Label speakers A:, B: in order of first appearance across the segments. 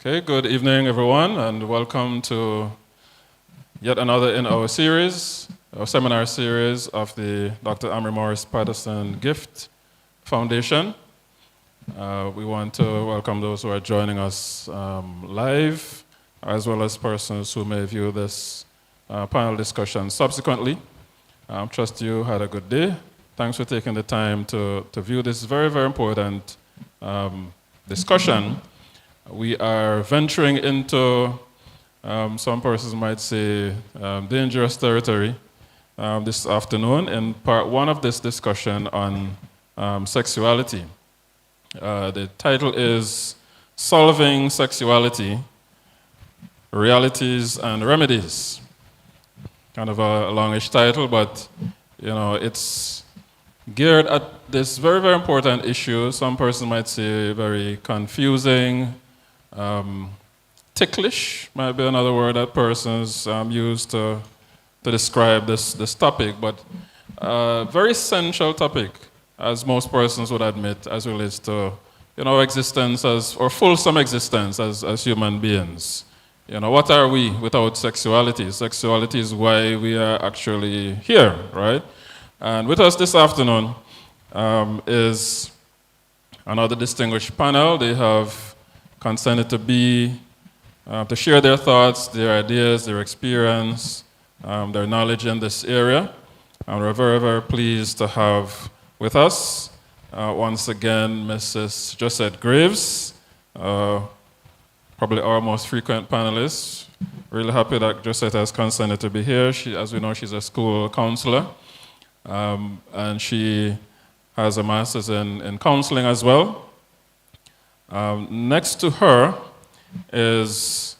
A: Okay, good evening, everyone, and welcome to yet another in our series, our seminar series of the Dr. Amrie Moris-Patterson G.I.F.T Foundation. We want to welcome those who are joining us live, as well as persons who may view this panel discussion subsequently. Trust you had a good day. Thanks for taking the time to view this very, very important discussion. We are venturing into, some persons might say, dangerous territory this afternoon in part one of this discussion on sexuality. The title is Solving Sexuality, Realities and Remedies. Kind of a longish title, but it's geared at this very, very important issue. Some persons might say very confusing. Ticklish might be another word that persons use to describe this topic, but very essential topic, as most persons would admit, as relates to existence or fulsome existence as human beings. What are we without sexuality? Sexuality is why we are actually here, right? And with us this afternoon is another distinguished panel. They have consented to share their thoughts, their ideas, their experience, their knowledge in this area. And we're very, very pleased to have with us, once again, Mrs. Josette Graves, probably our most frequent panelist. Really happy that Josette has consented to be here. As we know, she's a school counselor, and she has a master's in counseling as well. Next to her is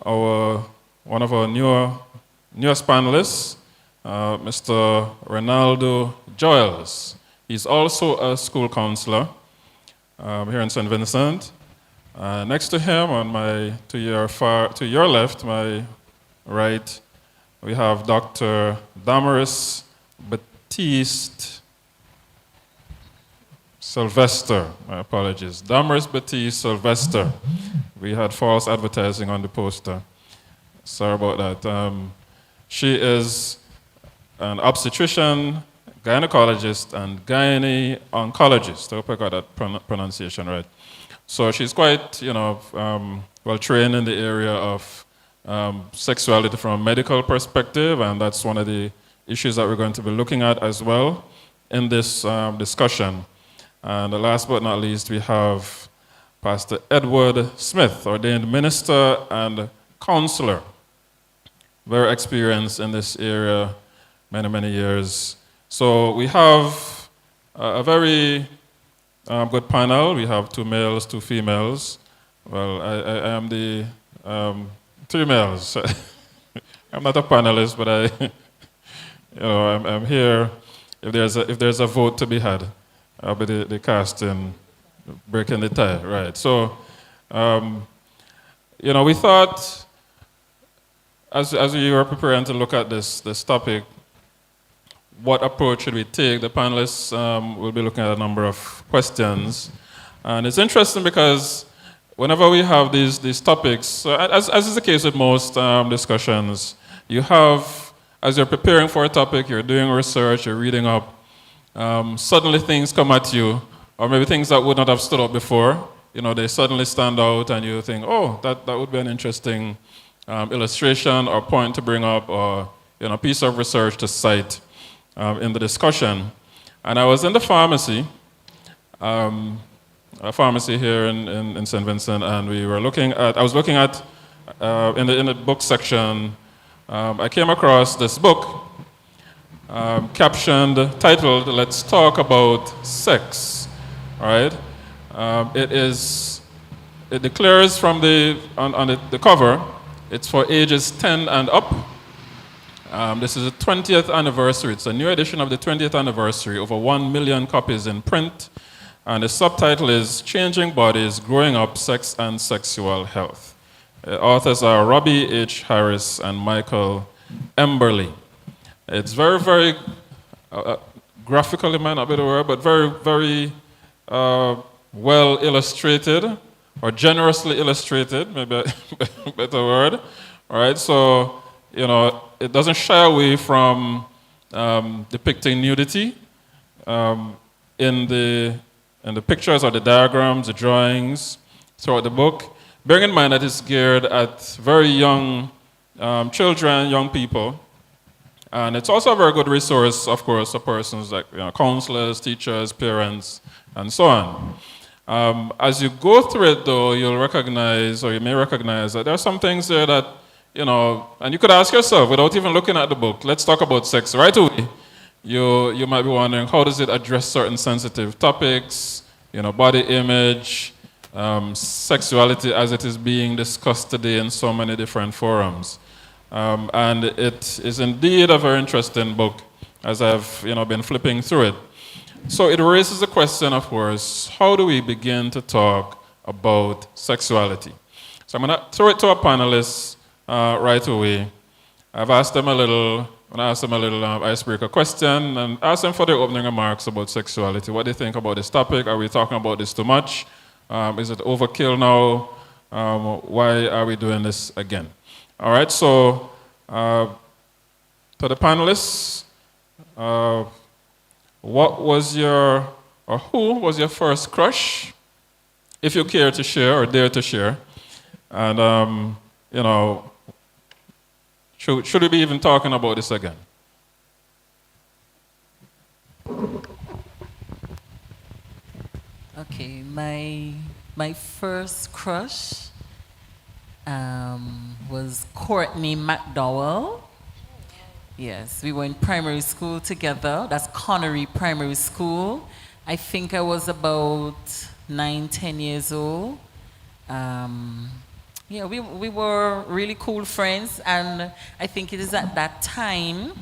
A: one of our newest panelists, Mr. Ronaldo Joyles. He's also a school counselor here in St. Vincent. Next to him, to your left, my right, we have Dr. Damaris-Baptiste Sylvester. My apologies. Damaris-Baptiste Sylvester. We had false advertising on the poster. Sorry about that. She is an obstetrician, gynecologist, and gyne-oncologist. I hope I got that pronunciation right. So she's quite, well trained in the area of sexuality from a medical perspective, and that's one of the issues that we're going to be looking at as well in this discussion. And last but not least, we have Pastor Edward Smith, ordained minister and counselor. Very experienced in this area, many, many years. So we have a very good panel. We have 2 males, 2 females. Well, I am the 3 males. I'm not a panelist, but I'm here. If there's a vote to be had, I'll be the casting, breaking the tie, right? So, we thought, as we were preparing to look at this topic, what approach should we take? The panelists will be looking at a number of questions. And it's interesting because whenever we have these topics, so as is the case with most discussions, you have, as you're preparing for a topic, you're doing research, you're reading up, suddenly things come at you, or maybe things that would not have stood up before, they suddenly stand out and you think, oh, that would be an interesting illustration or point to bring up, or piece of research to cite in the discussion. And I was in the pharmacy, a pharmacy here in St. Vincent, and I was looking at, in the book section, I came across this book, titled, Let's Talk About Sex, all right? It declares from on the cover, it's for ages 10 and up. This is the 20th anniversary. It's a new edition of the 20th anniversary, over 1 million copies in print. And the subtitle is Changing Bodies, Growing Up, Sex and Sexual Health. Authors are Robbie H. Harris and Michael Emberley. It's very, very graphical, it might not be the word, but very, very well illustrated. or generously illustrated, maybe a better word. All right, so, it doesn't shy away from depicting nudity in the pictures or the diagrams, the drawings throughout the book. Bearing in mind that it's geared at very young children, young people. And it's also a very good resource, of course, for persons like counselors, teachers, parents, and so on. As you go through it, though, you'll recognize, or you may recognize, that there are some things there that, and you could ask yourself without even looking at the book, let's talk about sex right away. You might be wondering, how does it address certain sensitive topics, body image, sexuality as it is being discussed today in so many different forums. And it is indeed a very interesting book, as I've been flipping through it. So it raises the question, of course, how do we begin to talk about sexuality? So I'm going to throw it to our panelists right away. I've asked them a little icebreaker question and asked them for their opening remarks about sexuality. What do they think about this topic? Are we talking about this too much? Is it overkill now? Why are we doing this again? All right, so to the panelists, what was who was your first crush, if you care to share or dare to share? And, should we be even talking about this again?
B: Okay, my first crush was Courtney McDowell. Yes, we were in primary school together. That's Connery Primary School. I think I was about 9, 10 years old. Yeah, we were really cool friends, and I think it is at that time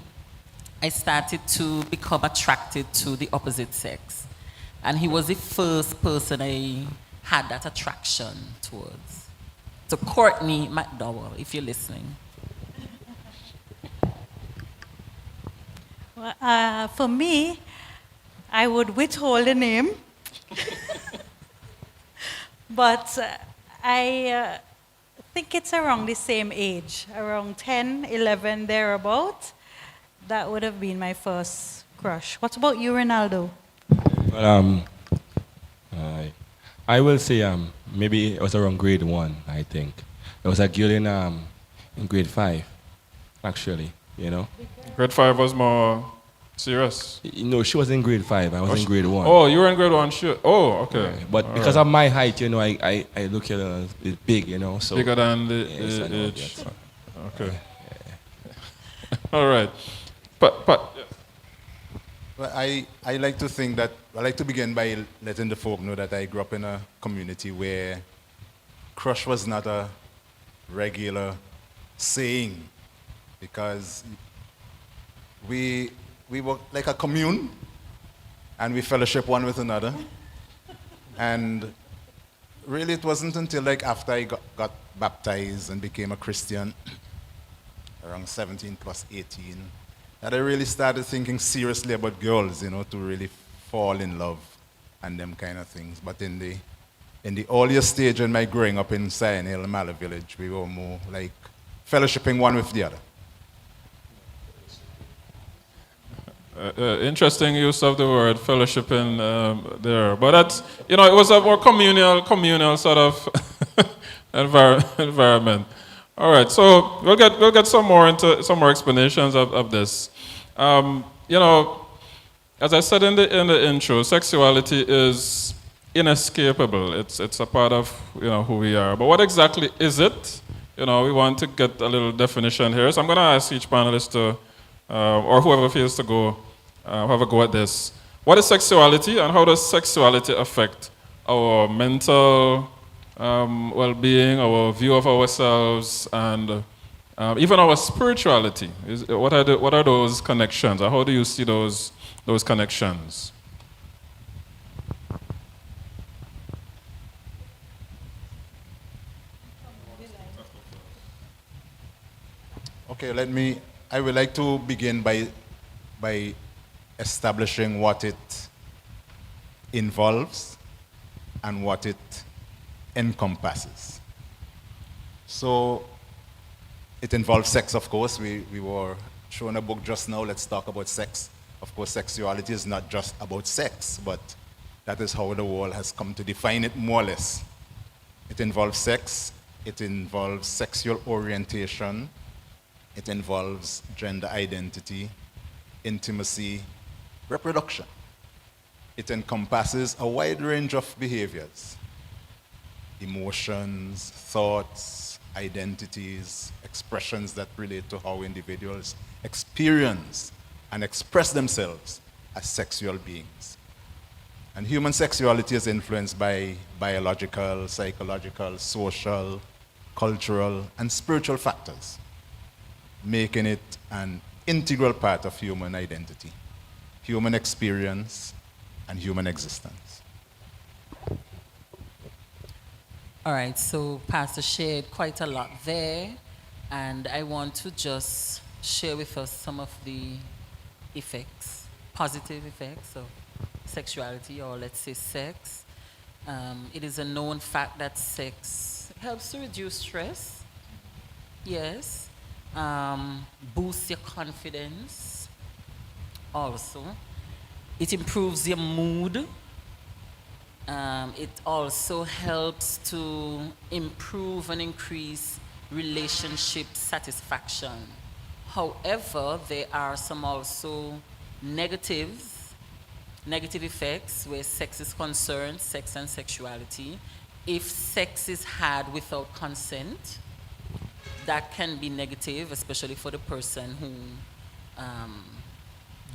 B: I started to become attracted to the opposite sex. And he was the first person I had that attraction towards. So Courtney McDowell, if you're listening.
C: Well, for me, I would withhold the name. But I think it's around the same age, around 10, 11, thereabout. That would have been my first crush. What about you, Ronaldo?
D: Well, I will say maybe it was around grade 1, I think. There was a girl in grade 5, actually,
A: Grade 5 was more serious?
D: No, she was in grade 5. I was in grade 1.
A: Oh, you were in grade 1? Sure. Oh, okay.
D: Yeah, but because of my height, I look at her as big, so...
A: Bigger than the age. Okay. Yeah. All right. But
E: well, I like to think that, I like to begin by letting the folk know that I grew up in a community where crush was not a regular saying, because we were like a commune, and we fellowship one with another. And really it wasn't until like after I got baptized and became a Christian, around 17 plus 18, that I really started thinking seriously about girls, to really fall in love and them kind of things. But in the earlier stage in my growing up in Sion Hill, Mallet Village, we were more like fellowshipping one with the other.
A: Interesting use of the word fellowshipping there. But that's, it was a more communal sort of environment. All right, so we'll get some more explanations of this. As I said in the intro, sexuality is inescapable. It's a part of who we are. But what exactly is it? We want to get a little definition here. So I'm going to ask each panelist to, or whoever feels to go, have a go at this. What is sexuality, and how does sexuality affect our mental well-being, our view of ourselves, and even our spirituality? What are those connections, or how do you see those connections?
E: Okay, I would like to begin by establishing what it involves and what it encompasses. So it involves sex, of course. We were shown a book just now, let's talk about sex. Of course, sexuality is not just about sex, but that is how the world has come to define it more or less. It involves sex, it involves sexual orientation, it involves gender identity, intimacy, reproduction. It encompasses a wide range of behaviors, emotions, thoughts, identities, expressions that relate to how individuals experience and express themselves as sexual beings. And human sexuality is influenced by biological, psychological, social, cultural, and spiritual factors, making it an integral part of human identity, human experience, and human existence.
B: All right, so Pastor shared quite a lot there, and I want to just share with us some of the effects, positive effects of sexuality, or let's say sex. It is a known fact that sex helps to reduce stress, yes, boosts your confidence also. It improves your mood. It also helps to improve and increase relationship satisfaction. However, there are some also negative effects where sex is concerned, sex and sexuality. If sex is had without consent, that can be negative, especially for the person who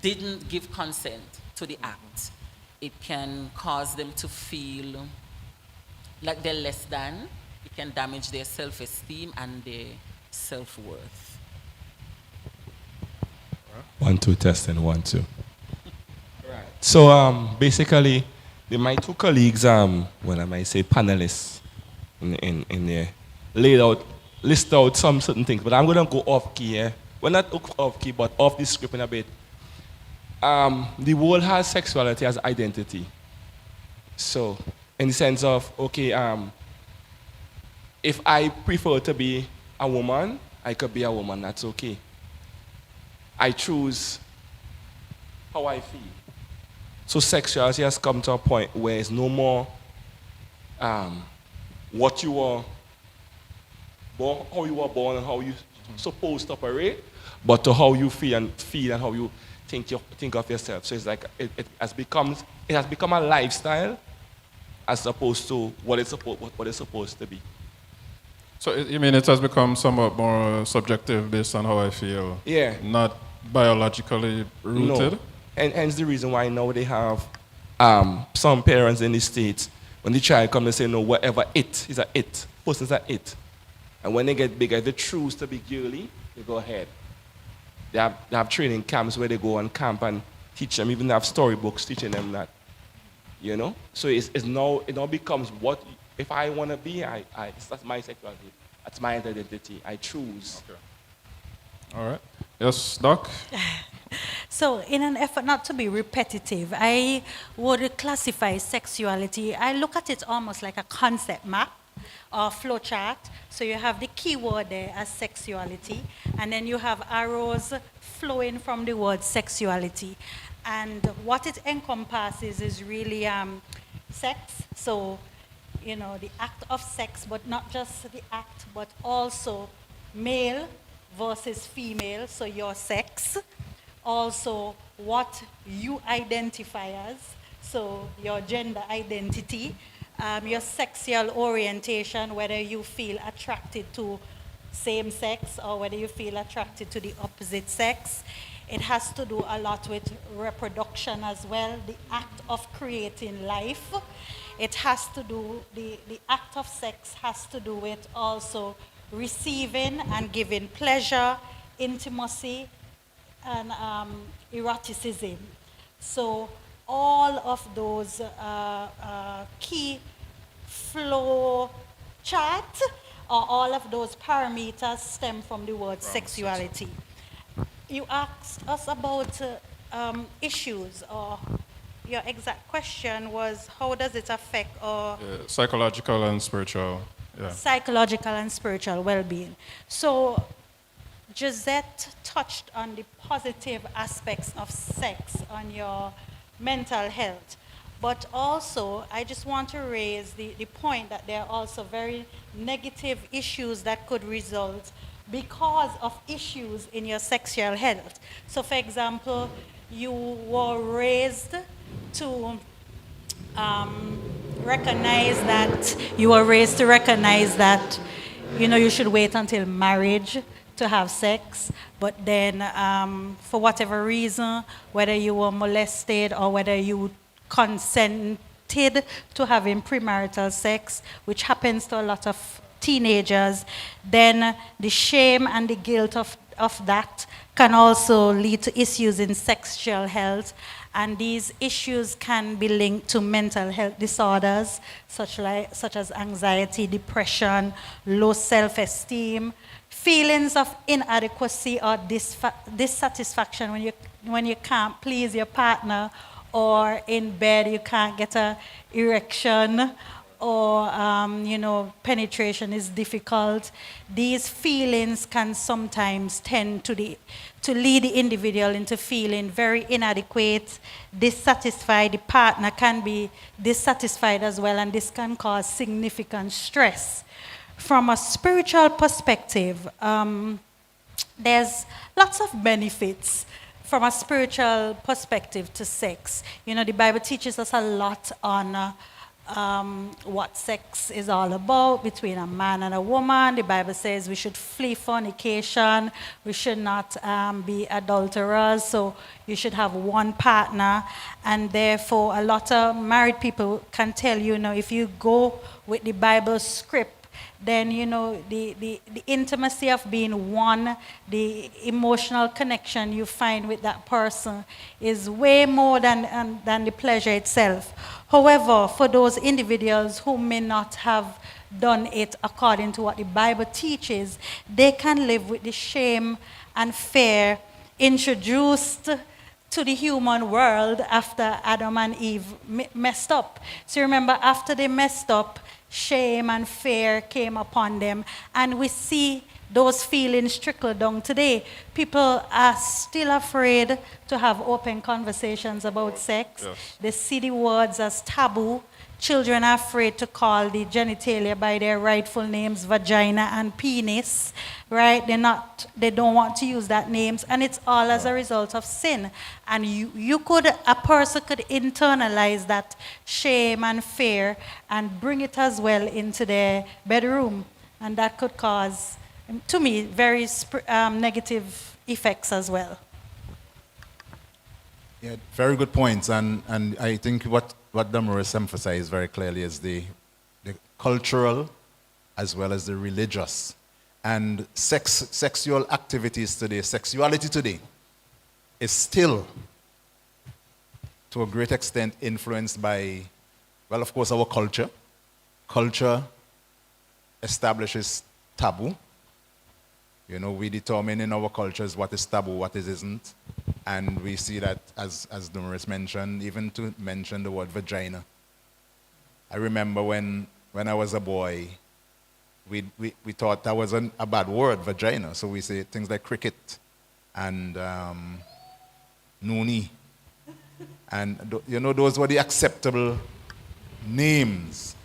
B: didn't give consent to the act. It can cause them to feel like they're less than. It can damage their self-esteem and their self-worth.
D: 1, 2, testing, 1, 2. Right. So basically, my two colleagues, well, I might say panelists in there, list out some certain things, but I'm going to go off key here. Well, not off key, but off the script in a bit. The world has sexuality as identity. So, in the sense of, okay, if I prefer to be a woman, I could be a woman, that's okay. I choose how I feel. So sexuality has come to a point where it's no more what you were born, how you were born and how you're supposed to operate, but to how you feel and how you think of yourself. So it's like it has become a lifestyle as opposed to what it's supposed to be.
A: So you mean it has become somewhat more subjective based on how I feel?
D: Yeah.
A: Not biologically rooted?
D: No. And hence the reason why now they have some parents in the States, when the child comes and say, no, whatever it is a it, person's a it. And when they get bigger, if they choose to be girly, they go ahead. They have training camps where they go and camp and teach them, even have storybooks teaching them that. You know? So it now becomes what, if I want to be, that's my sexuality. That's my identity. I choose.
A: Okay. All right. Yes, Doc?
C: So in an effort not to be repetitive, I would classify sexuality, I look at it almost like a concept map or flow chart. So you have the keyword there as sexuality, and then you have arrows flowing from the word sexuality. And what it encompasses is really sex. So, you know, the act of sex, but not just the act, but also male versus female, so your sex. Also, what you identify as, so your gender identity, your sexual orientation, whether you feel attracted to same sex or whether you feel attracted to the opposite sex. It has to do a lot with reproduction as well, the act of creating life. It has to do, the act of sex has to do with also receiving and giving pleasure, intimacy, and eroticism. So all of those key flow chart, or all of those parameters stem from the word sexuality. You asked us about issues or your exact question was, how does it affect our
A: Psychological and spiritual. Yeah.
C: psychological and spiritual well-being? So Josette touched on the positive aspects of sex on your mental health. But also, I just want to raise the point that there are also very negative issues that could result because of issues in your sexual health. So for example, you were raised to recognize that, you should wait until marriage to have sex, but then for whatever reason, whether you were molested or whether you consented to having premarital sex, which happens to a lot of teenagers, then the shame and the guilt of that can also lead to issues in sexual health. And these issues can be linked to mental health disorders, such as anxiety, depression, low self-esteem, feelings of inadequacy or dissatisfaction when you can't please your partner, or in bed you can't get an erection, or penetration is difficult. These feelings can sometimes tend to lead the individual into feeling very inadequate, dissatisfied. The partner can be dissatisfied as well, and this can cause significant stress. From a spiritual perspective, there's lots of benefits from a spiritual perspective to sex. The Bible teaches us a lot on what sex is all about between a man and a woman. The Bible says we should flee fornication, we should not be adulterers, so you should have one partner. And therefore, a lot of married people can tell you, if you go with the Bible script, then the intimacy of being one, the emotional connection you find with that person is way more than the pleasure itself. However, for those individuals who may not have done it according to what the Bible teaches, they can live with the shame and fear introduced to the human world after Adam and Eve messed up. So remember, after they messed up, shame and fear came upon them, and we see those feelings trickle down today. People are still afraid to have open conversations about sex.
A: Yes.
C: They see the words as taboo. Children are afraid to call the genitalia by their rightful names, vagina and penis, right? They don't want to use that names, and it's all as a result of sin. And a person could internalize that shame and fear and bring it as well into their bedroom, and that could cause, to me, very negative effects as well.
E: Yeah, very good points, and I think what Moris emphasized very clearly is the cultural as well as the religious. And sexual activities today, sexuality today, is still, to a great extent, influenced by, well, of course, our culture. Culture establishes taboo. We determine in our cultures what is taboo, what isn't. And we see that, as Moris mentioned, even to mention the word vagina. I remember when I was a boy, we thought that wasn't a bad word, vagina. So we say things like cricket and noonie. And those were the acceptable names.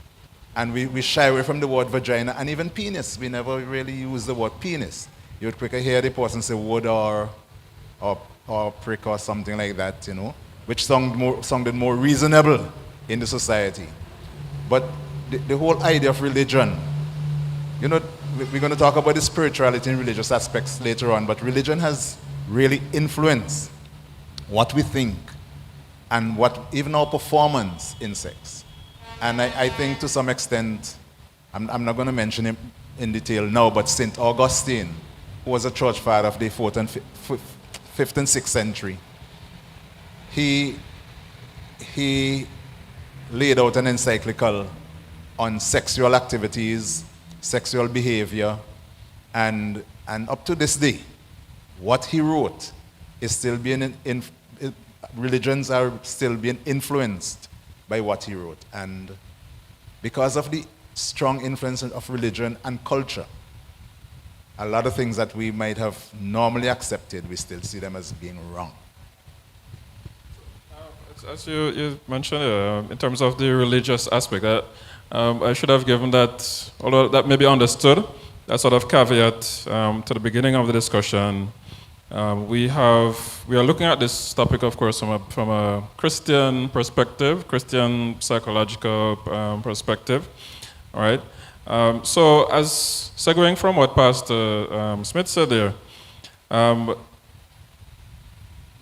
E: And we shy away from the word vagina, and even penis. We never really use the word penis. You would quicker hear the person say wood or prick or something like that, which sounded more reasonable in the society. But the whole idea of religion, we're going to talk about the spirituality and religious aspects later on, but religion has really influenced what we think and even our performance in sex. And I think to some extent, I'm not going to mention him in detail now, but St. Augustine, who was a church father of the 4th and 5th and 6th century, he laid out an encyclical on sexual activities, sexual behavior, and up to this day, what he wrote is still being religions are still being influenced by what he wrote. And because of the strong influence of religion and culture, a lot of things that we might have normally accepted, we still see them as being wrong.
A: As you mentioned, in terms of the religious aspect, I should have given that, although that may be understood, that sort of caveat to the beginning of the discussion. We are looking at this topic, of course, from a Christian perspective, Christian psychological perspective, all right? So as segueing from what Pastor Smith said there,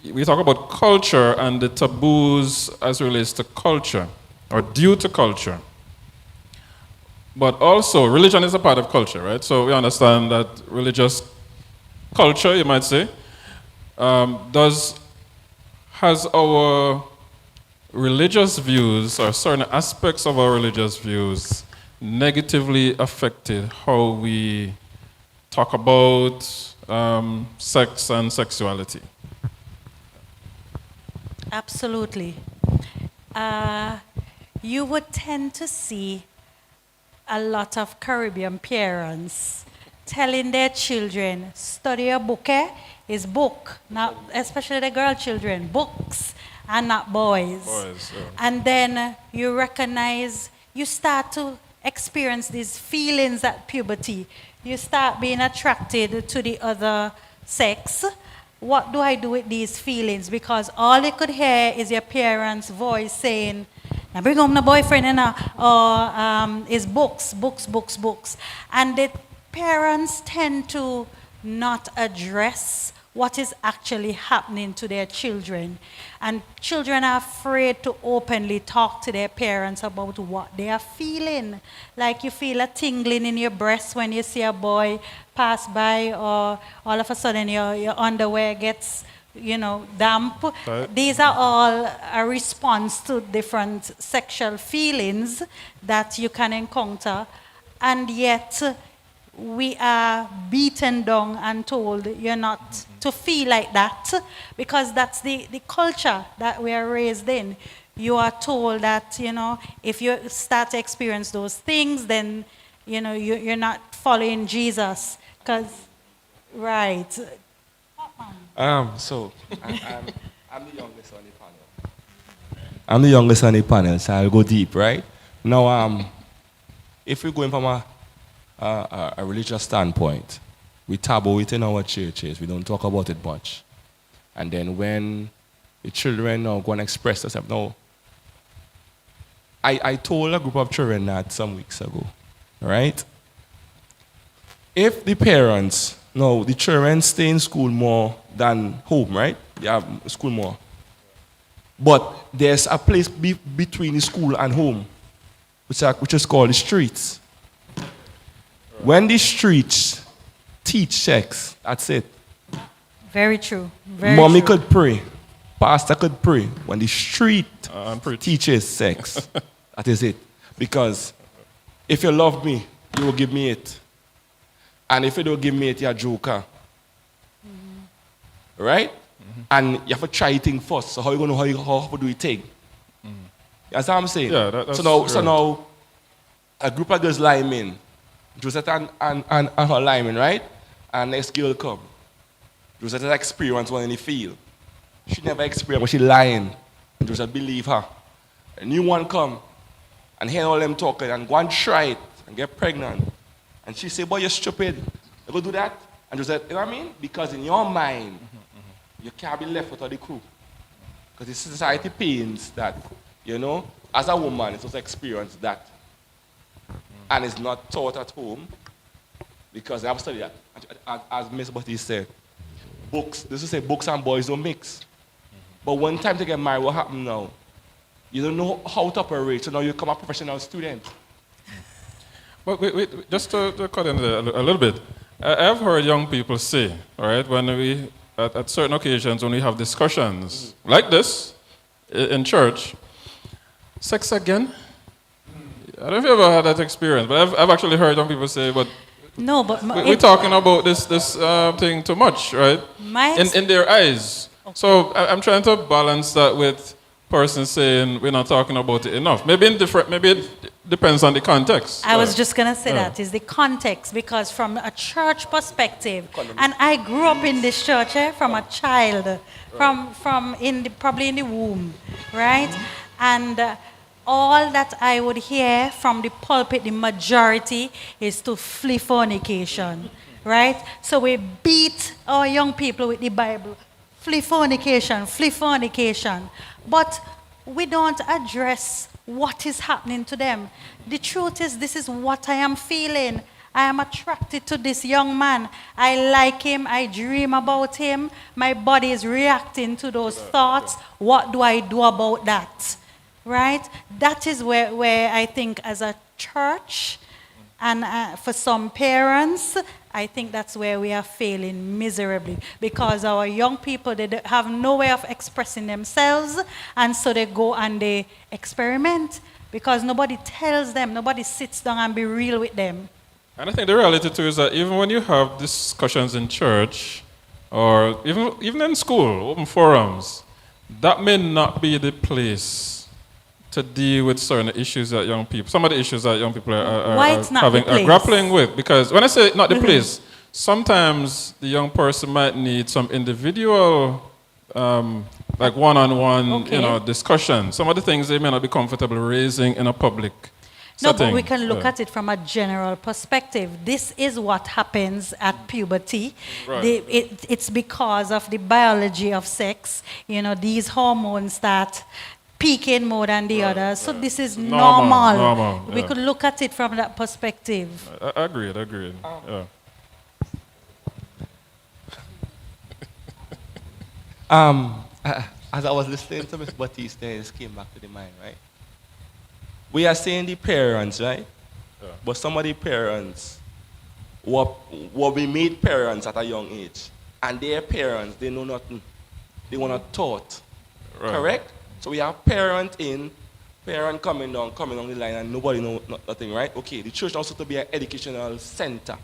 A: we talk about culture and the taboos as it relates to culture, or due to culture. But also, religion is a part of culture, right? So we understand that religious culture, you might say, has our religious views or certain aspects of our religious views negatively affected how we talk about sex and sexuality?
C: Absolutely. You would tend to see a lot of Caribbean parents telling their children, study a book, is book, not especially the girl children, books and not boys. And then you recognize, you start to experience these feelings at puberty. You start being attracted to the other sex. What do I do with these feelings? Because all you could hear is your parents' voice saying, now bring home the boyfriend, or is books. And the parents tend to not address what is actually happening to their children. And children are afraid to openly talk to their parents about what they are feeling. Like you feel a tingling in your breast when you see a boy pass by, or all of a sudden your underwear gets, damp.
A: Right.
C: These are all a response to different sexual feelings that you can encounter. And yet, we are beaten down and told you're not to feel like that, because that's the culture that we are raised in. You are told that, if you start to experience those things, then, you're not following Jesus. Right.
D: So, I'm the youngest on the panel. I'm the youngest on the panel, so I'll go deep, right? Now, if we're going from a religious standpoint, we taboo it in our churches. We don't talk about it much. And then when the children are going to express themselves, no. I told a group of children that some weeks ago, right? If the parents, the children stay in school more than home, right? They have school more. But there's a place between the school and home, which is called the streets. When the streets teach sex, that's it.
C: Very true.
D: Mommy could pray. Pastor could pray. When the street teaches sex, that is it. Because if you love me, you will give me it. And if you don't give me it, you're a joker. Mm-hmm. Right? Mm-hmm. And you have to try it first. So how are you going to know how do it take? Mm-hmm. That's what I'm saying.
A: Yeah, that's
D: so now, a group of girls line in. Josette and her lineman, right? And next girl come. Josette has experienced one in the field. She never experienced, but she lying. And Josette believe her. A new one come and hear all them talking and go and try it and get pregnant. And she say, boy, you're stupid. You go do that? And Josette, you know what I mean? Because in your mind, you can't be left without the crew. Because the society pains that, as a woman, it's also experience that. And it's not taught at home, because I've studied that. As Miss Butty said, books and boys don't mix. But one time to get married, what happened now? You don't know how to operate, so now you become a professional student.
A: But wait, just to cut in a little bit, I've heard young people say, all right, when we, at certain occasions, when we have discussions like this in church, sex again? I don't know if you ever had that experience, but I've actually heard young people say, but
C: no, but
A: we're talking about this thing too much, right? In their eyes. So I'm trying to balance that with persons saying we're not talking about it enough. Maybe it depends on the context.
C: I was just going to say that is the context, because from a church perspective, and I grew up in this church from a child, probably in the womb, right? And all that I would hear from the pulpit, the majority, is to flee fornication, right? So we beat our young people with the Bible. Flee fornication, flee fornication. But we don't address what is happening to them. The truth is, this is what I am feeling. I am attracted to this young man. I like him. I dream about him. My body is reacting to those thoughts. What do I do about that? Right? That is where I think as a church, and for some parents, I think that's where we are failing miserably, because our young people, they have no way of expressing themselves, and so they go and they experiment because nobody tells them, nobody sits down and be real with them.
A: And I think the reality too is that even when you have discussions in church or even in school, open forums, that may not be the place to deal with certain issues that young people, some of the issues that young people are grappling with. Because when I say not the place, sometimes the young person might need some individual, like one-on-one, discussion. Some of the things they may not be comfortable raising in a public setting.
C: But we can look at it from a general perspective. This is what happens at puberty.
A: Right.
C: It's because of the biology of sex. These hormones that peaking more than the others. So this is normal. We could look at it from that perspective.
A: Agreed. Yeah.
D: As I was listening to Ms. Batiste, it just came back to the mind, right? We are saying the parents, right?
A: Yeah.
D: But some of the parents we made parents at a young age, and their parents, they know nothing. They were not taught.
A: Right.
D: Correct? So we have parent coming down the line, and nobody know nothing, right? Okay, the church also to be an educational center,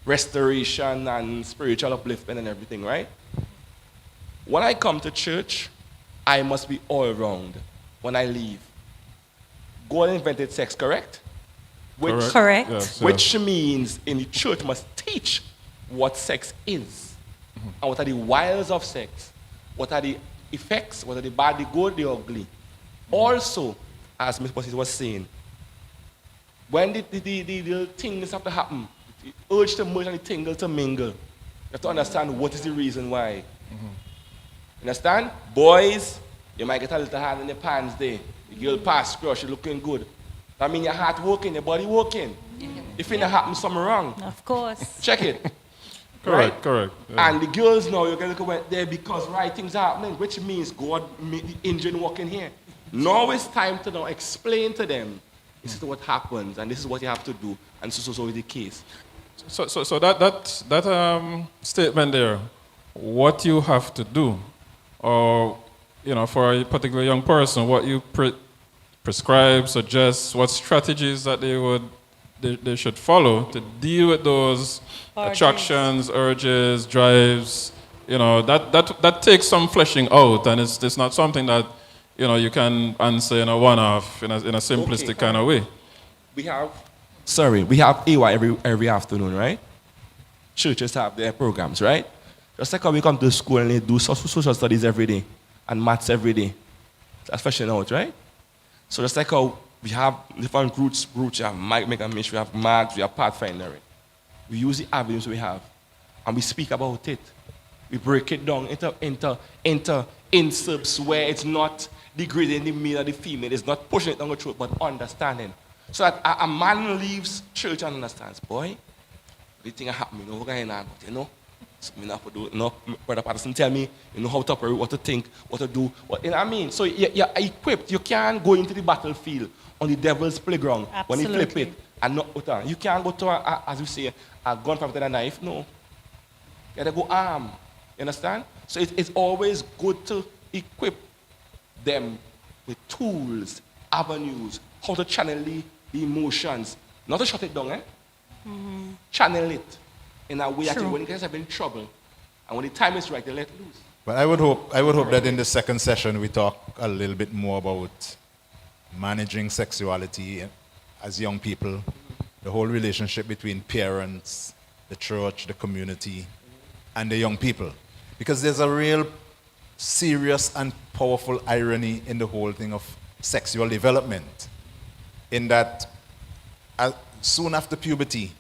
D: restoration and spiritual upliftment and everything, right? When I come to church, I must be all round. When I leave, God invented sex, correct?
C: Correct.
A: Yes,
D: Which means in the church must teach what sex is, and what are the wiles of sex, what are the effects, whether the bad, the good, the ugly. Also, as Ms. Batiste was saying, when the little things have to happen, the urge to merge and the tingle to mingle, you have to understand what is the reason why. Understand? Boys, you might get a little hand in the pants there. The girl pass, crush, you're looking good. That means your heart working, your body working. If it happens something wrong,
C: Of course.
D: check it.
A: Correct. Yeah.
D: And the girls now, you're going to go there because right things are happening, which means God made the engine working here. Now it's time to now explain to them, this is what happens, and this is what you have to do, and so is the case.
A: So that statement there, what you have to do, or for a particular young person, what you prescribe, suggest, what strategies that they should follow to deal with those attractions, urges, drives. That takes some fleshing out, and it's not something that you can answer in a one-off in a simplistic kind of way. We have AY every afternoon, right? Churches have their programs, right? Just like how we come to school and they do social studies every day and maths every day. That's fleshing out, right? So just like how we have different routes, we have Mega Mish, we have Mags, we have Pathfinder. We use the avenues we have, and we speak about it. We break it down into inserts where it's not degrading the male or the female, it's not pushing it down the throat, but understanding. So that a man leaves church and understands, boy, the thing happening, so me not do, Brother Patterson tell me, how to operate, what to think, what to do, I mean. So you're equipped. You can't go into the battlefield on the devil's playground.
C: Absolutely.
D: When he flip it and not put on. You can't go to, as you say, a gun fight with a knife. No. You gotta go armed. You understand? So it's always good to equip them with tools, avenues, how to channel the emotions. Not to shut it down, Channel it in a way that when you guys have in trouble, and when the time is right, they let loose.
E: But I would hope that in the second session we talk a little bit more about managing sexuality as young people, the whole relationship between parents, the church, the community, and the young people. Because there's a real serious and powerful irony in the whole thing of sexual development, in that soon after puberty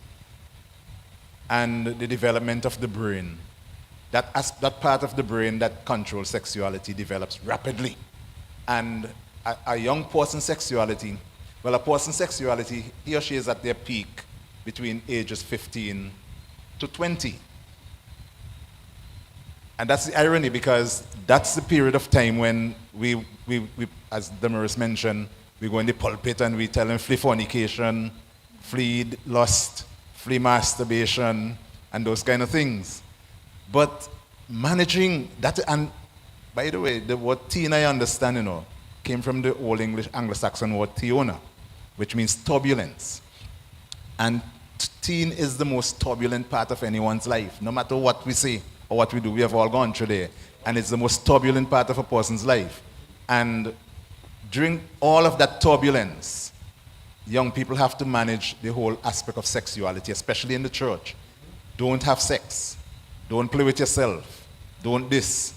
E: and the development of the brain, that part of the brain that controls sexuality develops rapidly. And a young person's sexuality, well, a person's sexuality, he or she is at their peak between ages 15 to 20. And that's the irony, because that's the period of time when we as Damaris mentioned, we go in the pulpit and we tell them flee fornication, flee lust, flee masturbation, and those kind of things. But managing that, and by the way, the word teen, I understand, came from the Old English Anglo-Saxon word theona, which means turbulence. And teen is the most turbulent part of anyone's life. No matter what we say or what we do, we have all gone through there. And it's the most turbulent part of a person's life. And during all of that turbulence, young people have to manage the whole aspect of sexuality, especially in the church. Don't have sex. Don't play with yourself. Don't this.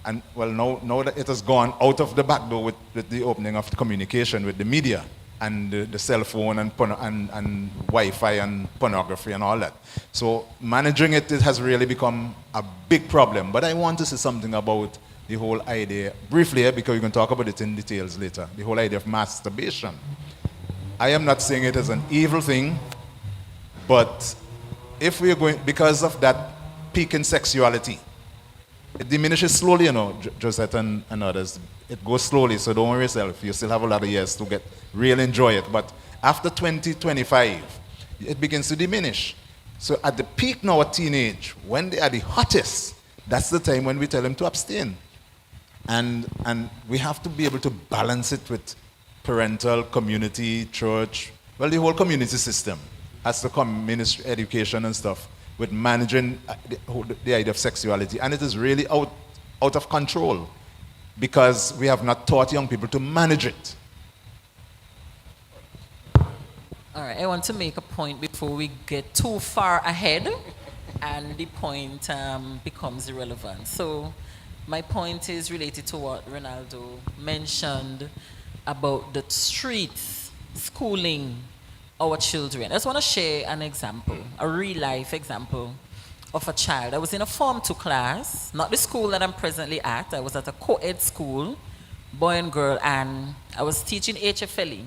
E: And well, now that it has gone out of the back door with the opening of the communication with the media and the cell phone and Wi-Fi and pornography and all that. So managing it has really become a big problem. But I want to say something about the whole idea, briefly, because we can talk about it in details later, the whole idea of masturbation. I am not saying it is an evil thing, but if we are going, because of that peak in sexuality, it diminishes slowly, Josette and others. It goes slowly, so don't worry yourself. You still have a lot of years to really enjoy it. But after 20, 25, it begins to diminish. So at the peak now at teenage, when they are the hottest, that's the time when we tell them to abstain. And we have to be able to balance it with parental, community, church, well, the whole community system has to come, ministry, education and stuff, with managing the idea of sexuality. And it is really out of control because we have not taught young people to manage it.
B: All right, I want to make a point before we get too far ahead and the point becomes irrelevant. So my point is related to what Ronaldo mentioned about the streets schooling our children. I just want to share an example, a real-life example of a child. I was in a Form 2 class, not the school that I'm presently at. I was at a co-ed school, boy and girl, and I was teaching HFLE.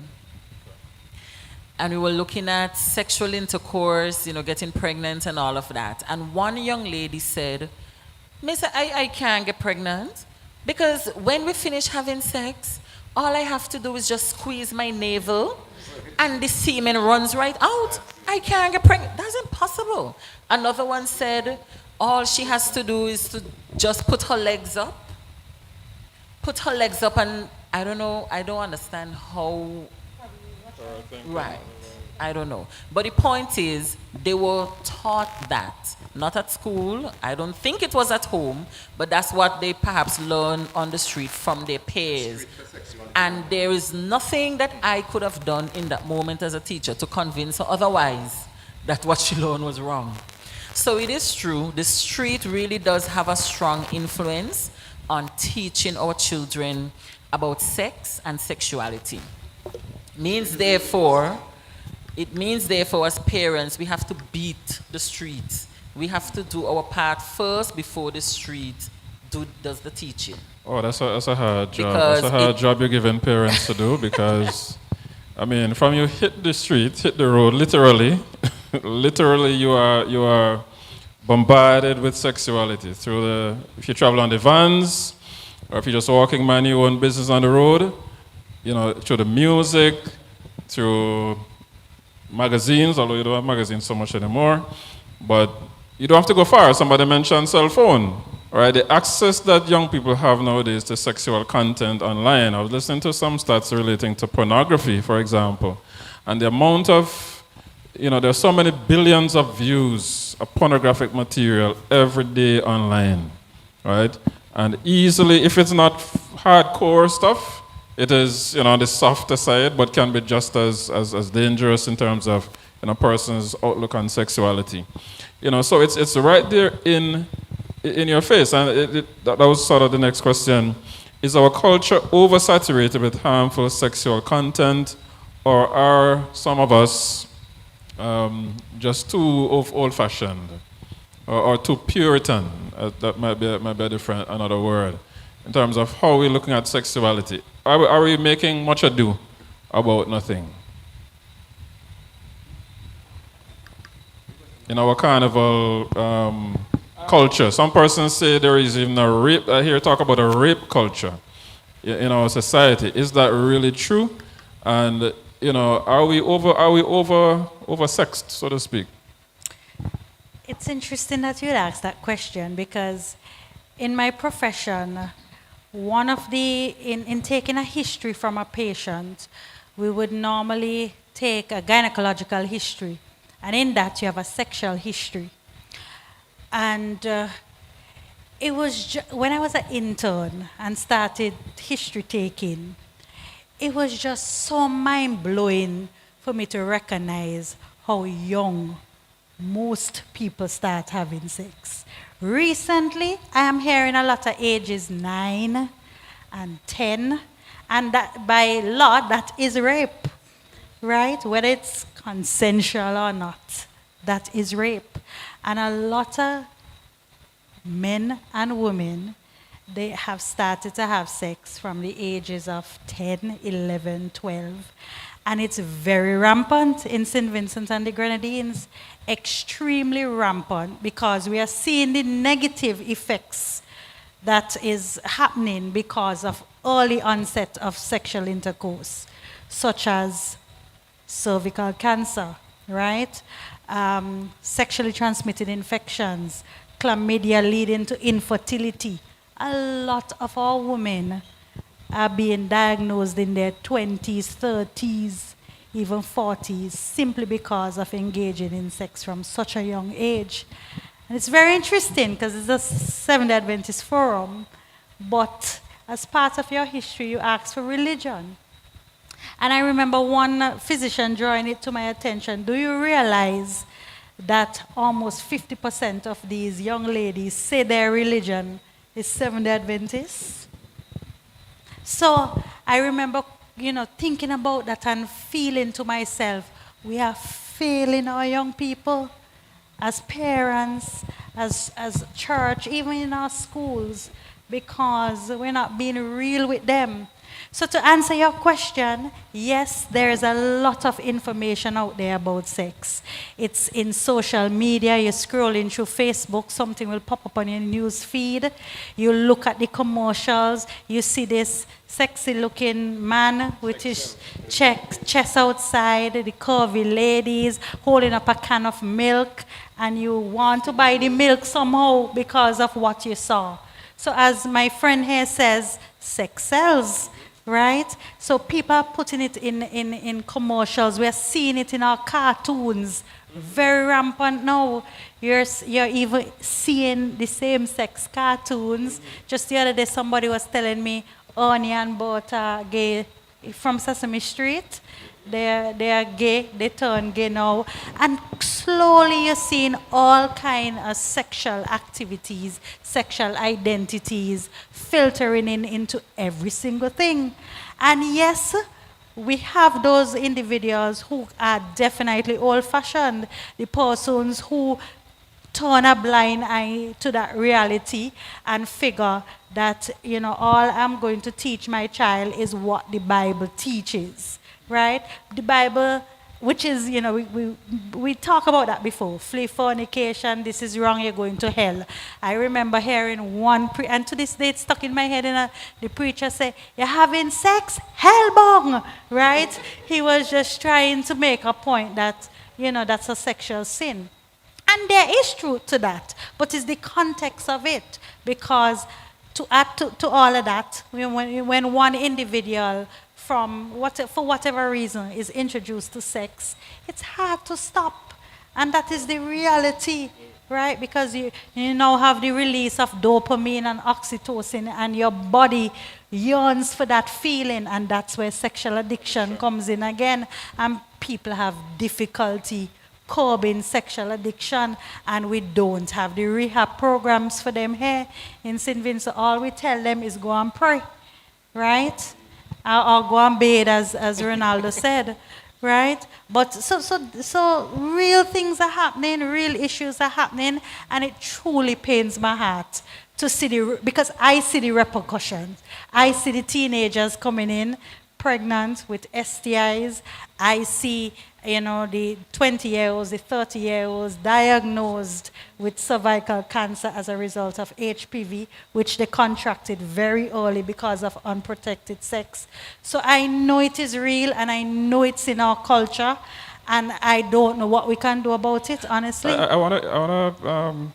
B: And we were looking at sexual intercourse, getting pregnant and all of that. And one young lady said, Miss, I can't get pregnant because when we finish having sex, all I have to do is just squeeze my navel and the semen runs right out. I can't get pregnant. That's impossible. Another one said, all she has to do is to just put her legs up. Put her legs up, and I don't know, I don't understand how. Right. I don't know. But the point is, they were taught that. Not at school. I don't think it was at home, but that's what they perhaps learn on the street from their peers. And there is nothing that I could have done in that moment as a teacher to convince her otherwise that what she learned was wrong. So it is true, the street really does have a strong influence on teaching our children about sex and sexuality. It means therefore, as parents, we have to beat the streets. We have to do our part first before the street does the teaching.
A: Oh, that's a hard job.
B: Because
A: that's a hard job you're giving parents to do because, I mean, from you hit the street, hit the road, literally, literally you are bombarded with sexuality if you travel on the vans, or if you're just walking, mind your own business on the road, through the music, through magazines, although you don't have magazines so much anymore, but you don't have to go far. Somebody mentioned cell phone. All right, the access that young people have nowadays to sexual content online. I was listening to some stats relating to pornography, for example, and the amount of, there's so many billions of views of pornographic material every day online. right? And easily, if it's not hardcore stuff, it is, the softer side, but can be just as dangerous in terms of, a person's outlook on sexuality. So it's right there in your face. And that was sort of the next question. Is our culture oversaturated with harmful sexual content, or are some of us just too old-fashioned or too Puritan? That might be a different, another word, in terms of how we're looking at sexuality. Are we making much ado about nothing? In our carnival culture, some persons say there is even a rape. I hear talk about a rape culture in our society. Is that really true? And are we oversexed, so to speak?
C: It's interesting that you'd ask that question, because in my profession, one of in taking a history from a patient, we would normally take a gynecological history. And in that, you have a sexual history. And it was when I was an intern and started history taking, it was just so mind-blowing for me to recognize how young most people start having sex. Recently, I am hearing a lot of ages 9 and 10, and that by law, that is rape, right? Whether it's consensual or not, that is rape. And a lot of men and women, they have started to have sex from the ages of 10, 11, 12. And it's very rampant in St. Vincent and the Grenadines, extremely rampant, because we are seeing the negative effects that is happening because of early onset of sexual intercourse, such as cervical cancer, right? Sexually transmitted infections, chlamydia leading to infertility. A lot of our women are being diagnosed in their 20s, 30s, even 40s, simply because of engaging in sex from such a young age. And it's very interesting, because it's a Seventh-day Adventist forum, but as part of your history, you ask for religion. And I remember one physician drawing it to my attention. Do you realize that almost 50% of these young ladies say their religion is Seventh-day Adventist? So I remember, thinking about that and feeling to myself, we are failing our young people as parents, as church, even in our schools, because we're not being real with them. So to answer your question, yes, there is a lot of information out there about sex. It's in social media. You're scrolling through Facebook, something will pop up on your news feed. You look at the commercials, you see this sexy-looking man with his chest outside, the curvy ladies holding up a can of milk, and you want to buy the milk somehow because of what you saw. So as my friend here says, sex sells. Right? So people are putting it in commercials. We're seeing it in our cartoons. Very rampant now. You're even seeing the same sex cartoons. Just the other day, somebody was telling me, Onion bought a gay from Sesame Street. They are gay, they turn gay now. And slowly you're seeing all kinds of sexual activities, sexual identities filtering into every single thing. And yes, we have those individuals who are definitely old-fashioned, the persons who turn a blind eye to that reality and figure that, all I'm going to teach my child is what the Bible teaches. Right? The Bible, which is, we talk about that before. Flee fornication, this is wrong, you're going to hell. I remember hearing one, and to this day it's stuck in my head, and the preacher said, you're having sex? Hellbong! Right? He was just trying to make a point that, that's a sexual sin. And there is truth to that, but it's the context of it. Because to add to all of that, when one individual for whatever reason is introduced to sex, it's hard to stop. And that is the reality, right? Because you now have the release of dopamine and oxytocin, and your body yearns for that feeling, and that's where sexual addiction comes in again. And people have difficulty curbing sexual addiction, and we don't have the rehab programs for them here in St. Vincent. All we tell them is go and pray, right? Or go and bathe, as Ronaldo said, right? But so real things are happening, real issues are happening, and it truly pains my heart to see because I see the repercussions. I see the teenagers coming in pregnant with STIs. I see, the 20-year-olds, the 30-year-olds diagnosed with cervical cancer as a result of HPV, which they contracted very early because of unprotected sex. So I know it is real, and I know it's in our culture, and I don't know what we can do about it, honestly.
A: I want to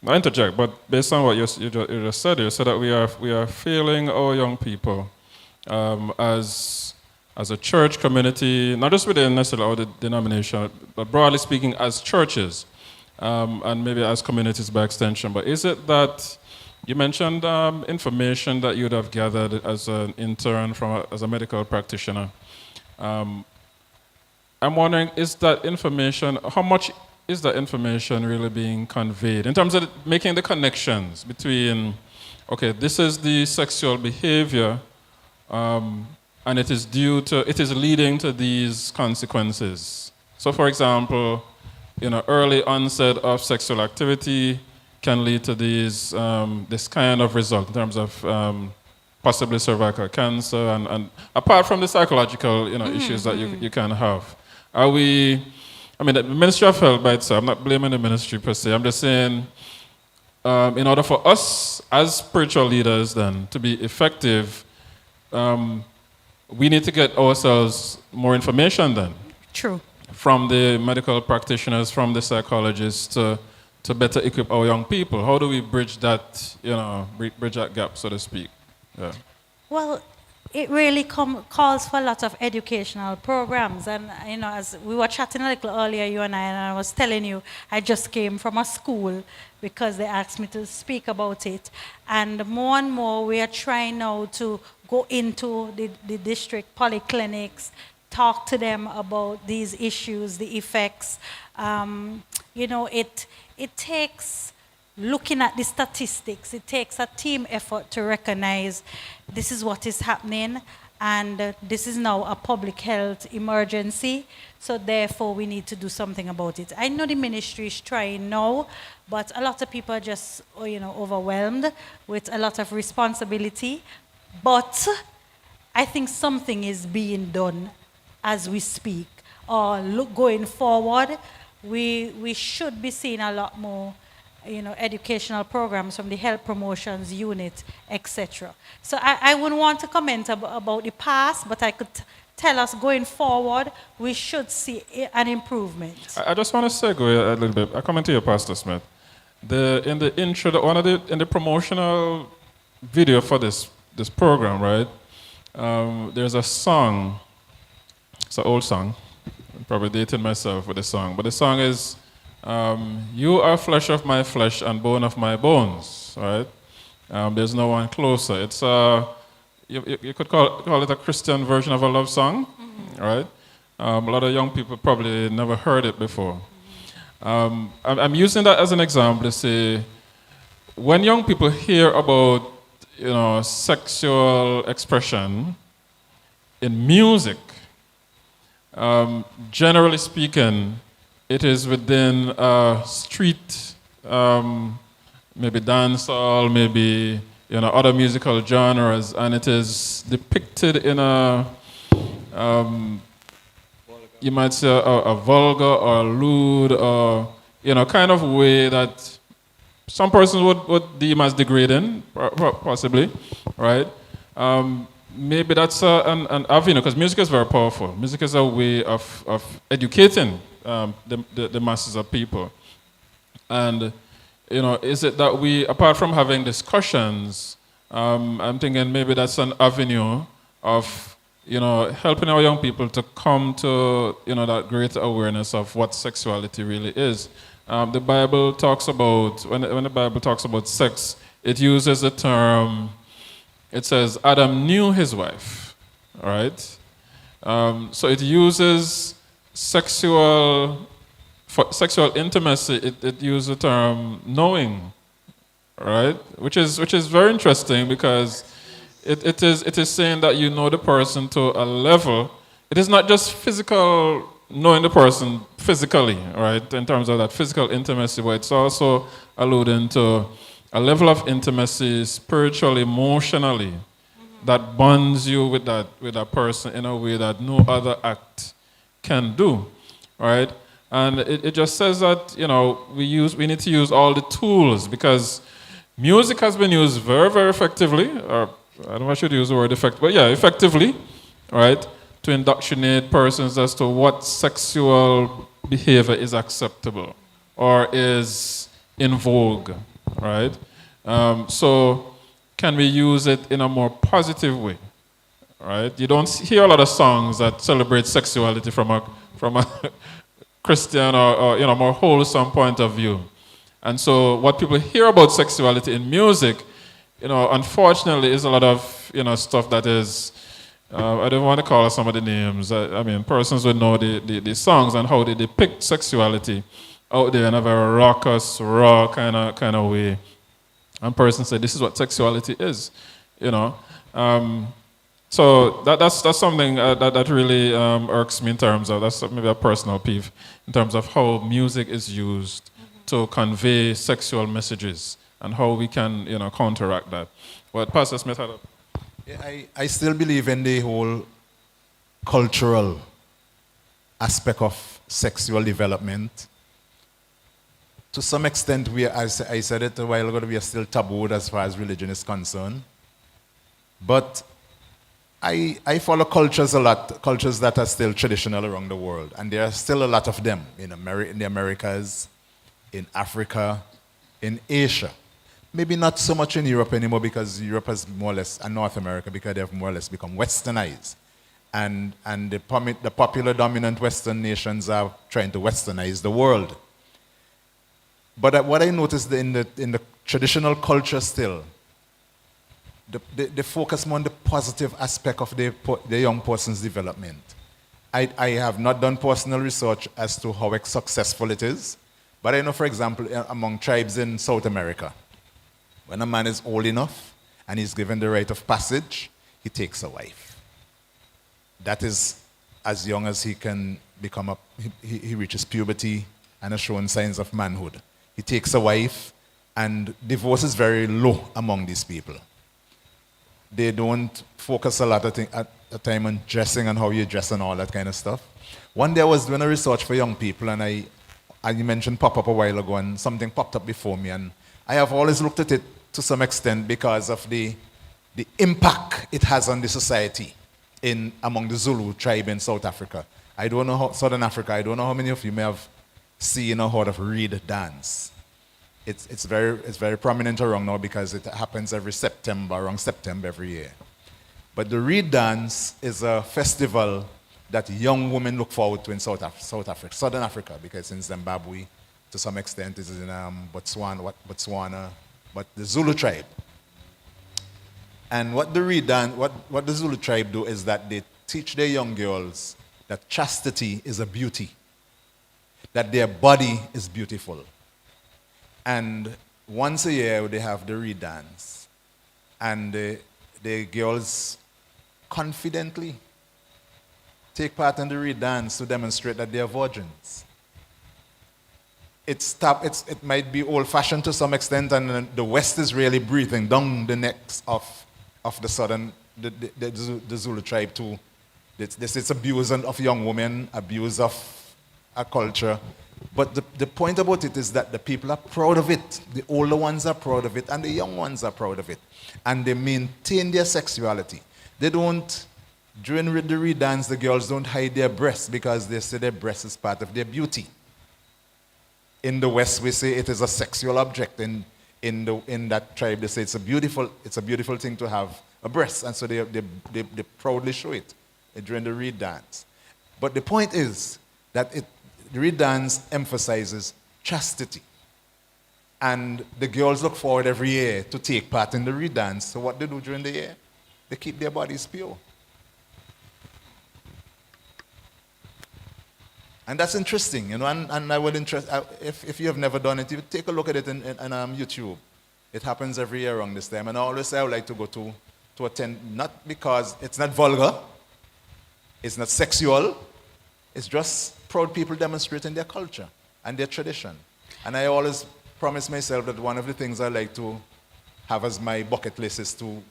A: not interject, but based on what you just said, you said that we are failing our young people as a church community, not just within necessarily our denomination, but broadly speaking as churches, and maybe as communities by extension. But is it that you mentioned information that you'd have gathered as an intern as a medical practitioner? I'm wondering, is that information, how much is that information really being conveyed in terms of making the connections between, okay, this is the sexual behavior, and it is leading to these consequences. So, for example, early onset of sexual activity can lead to this kind of result in terms of possibly cervical cancer, and apart from the psychological, issues that you can have. The Ministry of Health by itself, I'm not blaming the ministry per se, I'm just saying, in order for us as spiritual leaders then to be effective, we need to get ourselves more information then.
C: True.
A: From the medical practitioners, from the psychologists to better equip our young people. How do we bridge that, bridge that gap, so to speak? Yeah.
C: Well, it really calls for a lot of educational programs. And, as we were chatting a little earlier, you and I was telling you, I just came from a school because they asked me to speak about it. And more, we are trying now to go into the district polyclinics, talk to them about these issues, the effects. It takes looking at the statistics. It takes a team effort to recognize this is what is happening, and this is now a public health emergency, so therefore we need to do something about it. I know the ministry is trying now, but a lot of people are just overwhelmed with a lot of responsibility. But I think something is being done as we speak. Or going forward, we should be seeing a lot more educational programs from the health promotions unit, etc. So I wouldn't want to comment about the past, but I could tell us going forward, we should see an improvement.
A: I just want to segue a little bit. I comment to you, Pastor Smith. In the intro, in the promotional video for this program, right? There's a song. It's an old song. I'm probably dating myself with the song, but the song is, "You are flesh of my flesh and bone of my bones." Right? There's no one closer. It's you could call it a Christian version of a love song, right? A lot of young people probably never heard it before. I'm using that as an example to say, when young people hear about sexual expression in music, generally speaking, it is within street, maybe dancehall, maybe other musical genres, and it is depicted in a you might say a vulgar or lewd or kind of way that some persons would deem as degrading, possibly, right? Maybe that's an avenue, because music is very powerful. Music is a way of educating the masses of people. And, is it that we, apart from having discussions, I'm thinking maybe that's an avenue of, helping our young people to come to, that greater awareness of what sexuality really is. the Bible talks about, when the Bible talks about sex, it uses the term, it says Adam knew his wife, right? So it uses for sexual intimacy, it uses the term knowing, right? Which is very interesting because it is saying that you know the person to a level. It is not just physical, knowing the person physically, right, in terms of that physical intimacy, but it's also alluding to a level of intimacy, spiritually, emotionally, that bonds you with that person in a way that no other act can do, right? And it just says that, you know, we need to use all the tools because music has been used very, very effectively, or I don't know if I should use the word effective, but yeah, effectively, right, to indoctrinate persons as to what sexual behavior is acceptable or is in vogue, right? So can we use it in a more positive way, right? You don't hear a lot of songs that celebrate sexuality from a Christian or you know, more wholesome point of view. And so what people hear about sexuality in music, you know, unfortunately is a lot of, you know, stuff that is, I don't want to call some of the names. I mean, persons would know the songs and how they depict sexuality out there in a very raucous, raw kind of way. And persons say this is what sexuality is, you know. So that's something that really irks me in terms of, that's maybe a personal peeve, in terms of how music is used to convey sexual messages and how we can, you know, counteract that. But Pastor Smith had a...
E: Yeah, I still believe in the whole cultural aspect of sexual development. To some extent, as I said it a while ago, we are still tabooed as far as religion is concerned. But I follow cultures a lot, cultures that are still traditional around the world. And there are still a lot of them in the Americas, in Africa, in Asia. Maybe not so much in Europe anymore because Europe has more or less, and North America, because they have more or less become westernized. And the popular dominant Western nations are trying to westernize the world. But what I noticed in the traditional culture still, they focus more on the positive aspect of the young person's development. I have not done personal research as to how successful it is, but I know, for example, among tribes in South America, when a man is old enough and he's given the rite of passage, he takes a wife. That is as young as he can become he reaches puberty and has shown signs of manhood. He takes a wife, and divorce is very low among these people. They don't focus a lot at the time on dressing and how you dress and all that kind of stuff. One day I was doing a research for young people, and you mentioned pop-up a while ago, and something popped up before me, and I have always looked at it to some extent because of the impact it has on the society among the Zulu tribe in South Africa. I don't know Southern Africa, I don't know how many of you may have seen or heard of reed dance. It's very prominent around now because it happens around September every year. But the reed dance is a festival that young women look forward to in Southern Africa, because in Zimbabwe, to some extent, it is in Botswana, but the Zulu tribe. And what the Zulu tribe do is that they teach their young girls that chastity is a beauty, that their body is beautiful. And once a year, they have the reed dance. And the girls confidently take part in the reed dance to demonstrate that they are virgins. It might be old-fashioned to some extent, and the West is really breathing down the necks of the Zulu tribe too. This abuse of young women, abuse of a culture. But the point about it is that the people are proud of it. The older ones are proud of it, and the young ones are proud of it. And they maintain their sexuality. They don't, during the reed dance, the girls don't hide their breasts because they say their breast is part of their beauty. In the West, we say it is a sexual object. In that tribe, they say it's a beautiful thing to have a breast, and so they proudly show it during the reed dance. But the point is that the reed dance emphasizes chastity. And the girls look forward every year to take part in the redance. So what they do during the year? They keep their bodies pure. And that's interesting, and I would if you have never done it, you take a look at it in YouTube. It happens every year around this time. And I always say I would like to go to attend, not because it's not vulgar, it's not sexual, it's just proud people demonstrating their culture and their tradition. And I always promise myself that one of the things I like to have as my bucket list is to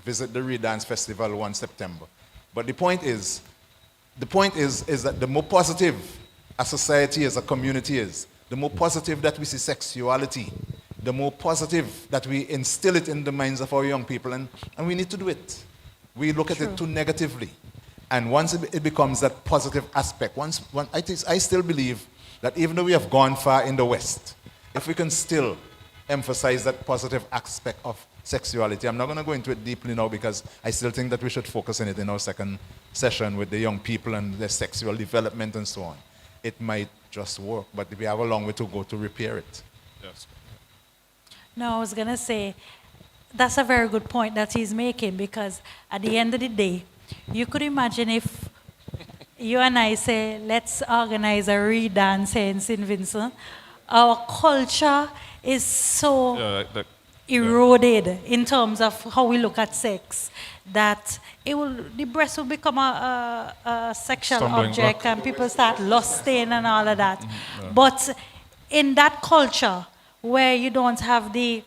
E: visit the Redance Festival 1 September. But the point is that the more positive a society is, a community is, the more positive that we see sexuality, the more positive that we instill it in the minds of our young people, and we need to do it. We look at it too negatively. And once it becomes that positive aspect, I still believe that even though we have gone far in the West, if we can still emphasize that positive aspect of sexuality, I'm not going to go into it deeply now because I still think that we should focus on it in our second session with the young people and their sexual development and so on. It might just work, but we have a long way to go to repair it.
A: Yes.
C: No, I was going to say, that's a very good point that he's making, because at the end of the day, you could imagine if you and I say, let's organize a redance here in St. Vincent. Our culture is so eroded in terms of how we look at sex that the breast will become a sexual
A: Stumbling
C: object
A: block.
C: and people start lusting and all of that. But in that culture where you don't have the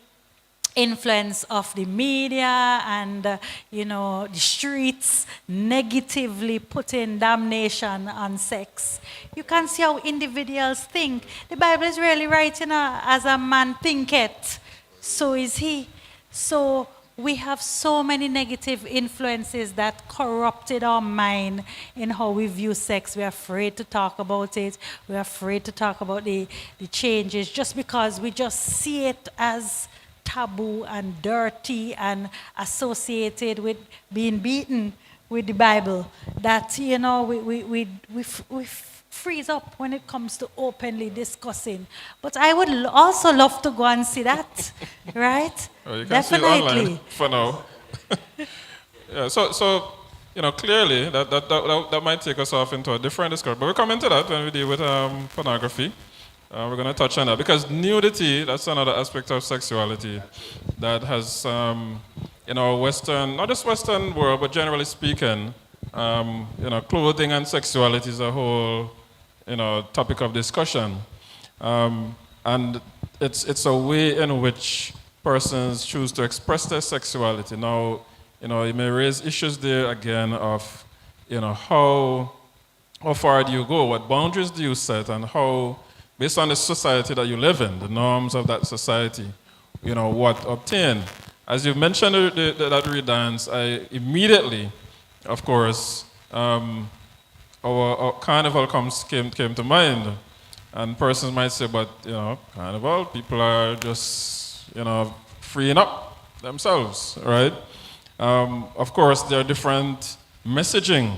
C: influence of the media and the streets negatively putting damnation on sex, you can see how individuals think. The Bible is really right, as a man thinketh, so is he. So we have so many negative influences that corrupted our mind in how we view sex. We're afraid to talk about it. We're afraid to talk about the changes just because we just see it as taboo and dirty and associated with being beaten with the Bible, that we freeze up when it comes to openly discussing. But I would also love to go and see that, right?
A: Oh, you can
C: Definitely.
A: see it online for now. Yeah, so clearly that might take us off into a different discussion. But we'll come into that when we deal with pornography. We're going to touch on that because nudity, that's another aspect of sexuality that has, in our Western, not just Western world, but generally speaking, clothing and sexuality is a whole, topic of discussion. And it's a way in which persons choose to express their sexuality. Now, it may raise issues there again of, how far do you go? What boundaries do you set? And how, based on the society that you live in, the norms of that society, what obtain. As you mentioned that redance, I immediately, of course, our carnival came to mind. And persons might say, but, carnival, people are just, freeing up themselves, right? Of course, there are different messaging.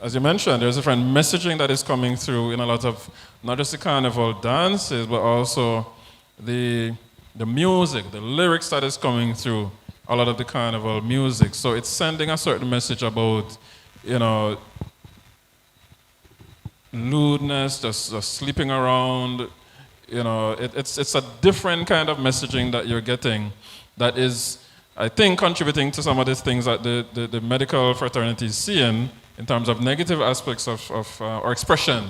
A: As you mentioned, there's different messaging that is coming through in a lot of, not just the carnival dances, but also the music, the lyrics that is coming through a lot of the carnival music. So it's sending a certain message about, lewdness, just sleeping around. It's a different kind of messaging that you're getting that is, I think, contributing to some of these things that the medical fraternity is seeing in terms of negative aspects of or expression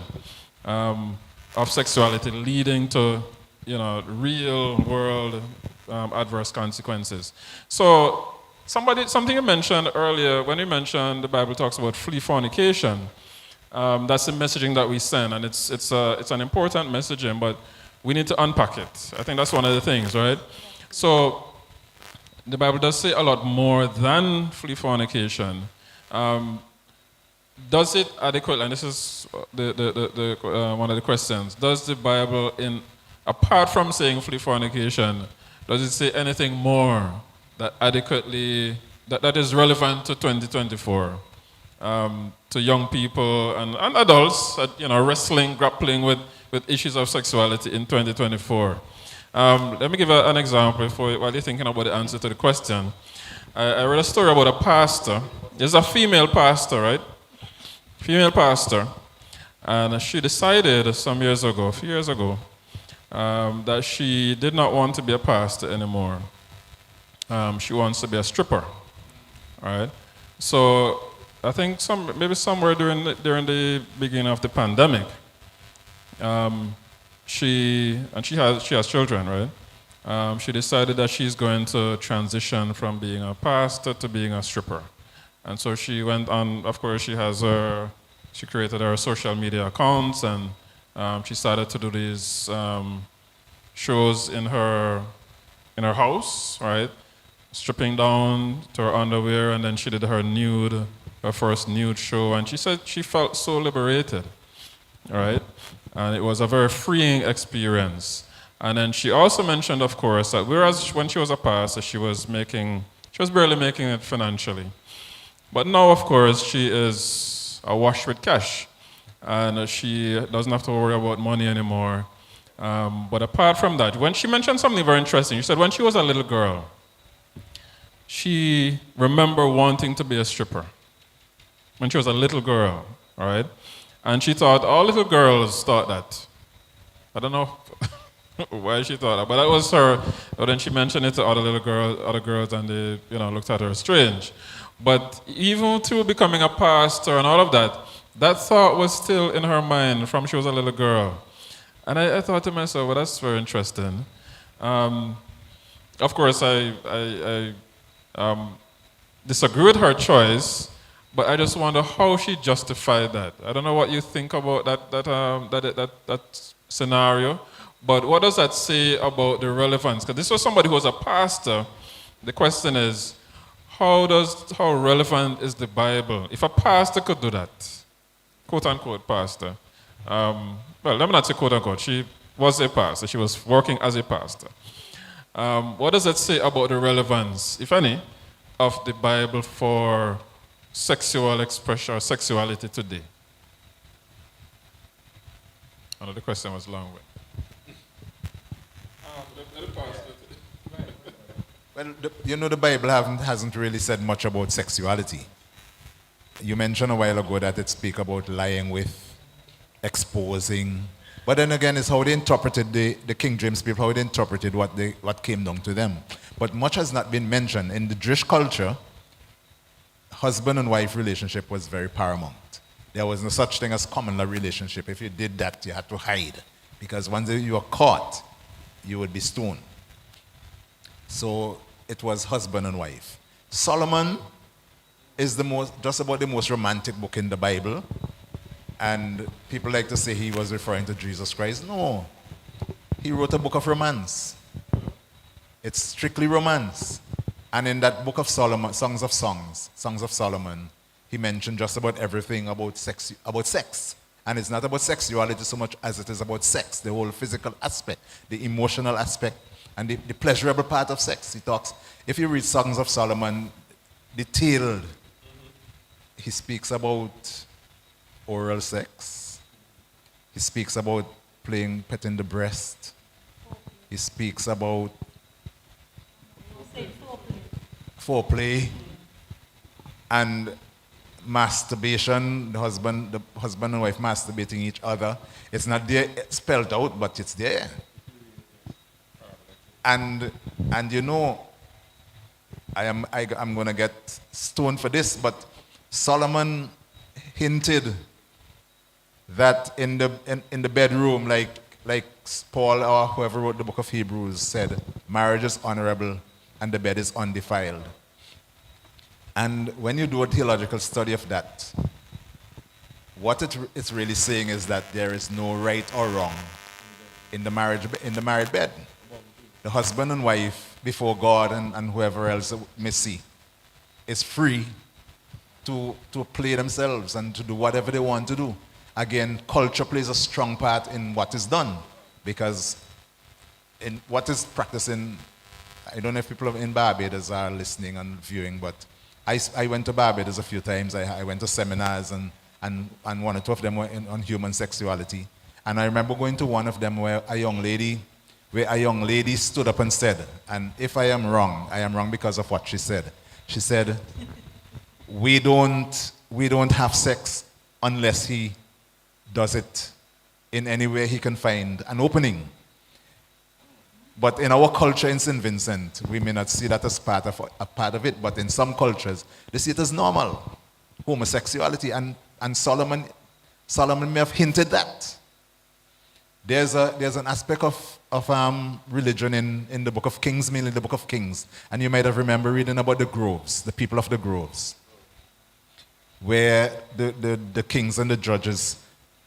A: of sexuality, leading to real world adverse consequences. So something you mentioned earlier, when you mentioned the Bible talks about flee fornication, that's the messaging that we send, and it's an important messaging, but we need to unpack it. I think that's one of the things, right? So the Bible does say a lot more than flee fornication. Does it adequately, and this is the one of the questions, does the Bible, apart from saying flee fornication, does it say anything more that adequately, that is relevant to 2024, to young people and adults, grappling with with issues of sexuality in 2024. Let me give an example while you're thinking about the answer to the question. I read a story about a pastor. There's a female pastor, right? Female pastor. And she decided some years ago, a few years ago, that she did not want to be a pastor anymore. She wants to be a stripper, right? So I think maybe somewhere during the beginning of the pandemic, she has children, right? She decided that she's going to transition from being a pastor to being a stripper, and so she went on. Of course, she created her social media accounts, and she started to do these shows in her house, right? Stripping down to her underwear, and then she did her first nude show, and she said she felt so liberated, right? And it was a very freeing experience. And then she also mentioned, of course, that whereas when she was a pastor, she was barely making it financially. But now, of course, she is awash with cash, and she doesn't have to worry about money anymore. But apart from that, when she mentioned something very interesting, she said when she was a little girl, she remembered wanting to be a stripper. When she was a little girl, all right? And she thought all little girls thought that. I don't know why she thought that, but that was her. But then she mentioned it to other girls, and they, looked at her strange. But even through becoming a pastor and all of that, that thought was still in her mind from she was a little girl. And I thought to myself, well, that's very interesting. Of course, I disagree with her choice, but I just wonder how she justified that. I don't know what you think about that scenario, but what does that say about the relevance? Because this was somebody who was a pastor. The question is, how relevant is the Bible? If a pastor could do that, quote unquote pastor. Well, let me not say quote unquote. She was a pastor. She was working as a pastor. What does that say about the relevance, if any, of the Bible for sexual expression or sexuality today? I know the question was long.
E: Well, the Bible hasn't really said much about sexuality. You mentioned a while ago that it speaks about lying with, exposing. But then again, it's how they interpreted the King James people, how they interpreted what came down to them. But much has not been mentioned. In the Jewish culture, husband and wife relationship was very paramount. There was no such thing as common law relationship. If you did that, you had to hide. Because once you were caught, you would be stoned. So it was husband and wife. Solomon is just about the most romantic book in the Bible. And people like to say he was referring to Jesus Christ. No. He wrote a book of romance. It's strictly romance. And in that book of Solomon, Songs of Solomon, he mentioned just about everything about sex. And it's not about sexuality so much as it is about sex, the whole physical aspect, the emotional aspect, and the pleasurable part of sex. He talks, if you read Songs of Solomon, detailed, he speaks about oral sex. He speaks about petting the breast. He speaks about foreplay and masturbation, the husband and wife masturbating each other. It's not there spelled out, but it's there. And I'm going to get stoned for this, but Solomon hinted that in the bedroom, like Paul or whoever wrote the book of Hebrews said, marriage is honorable and the bed is undefiled. And when you do a theological study of that, what it's really saying is that there is no right or wrong in the married bed. The husband and wife before God and whoever else may see is free to play themselves and to do whatever they want to do. Again, culture plays a strong part in what is done, because in what is practicing, I don't know if people in Barbados are listening and viewing, but I went to Barbados a few times. I went to seminars, and one or two of them were on human sexuality. And I remember going to one of them where a young lady stood up and said, and if I am wrong because of what she said. She said, we don't have sex unless he does it in any way he can find an opening. But in our culture in St. Vincent, we may not see that as part of it, but in some cultures, they see it as normal, homosexuality, and Solomon may have hinted that. There's an aspect of religion in the book of Kings, mainly the book of Kings, and you might have remembered reading about the groves, the people of the groves, where the kings and the judges,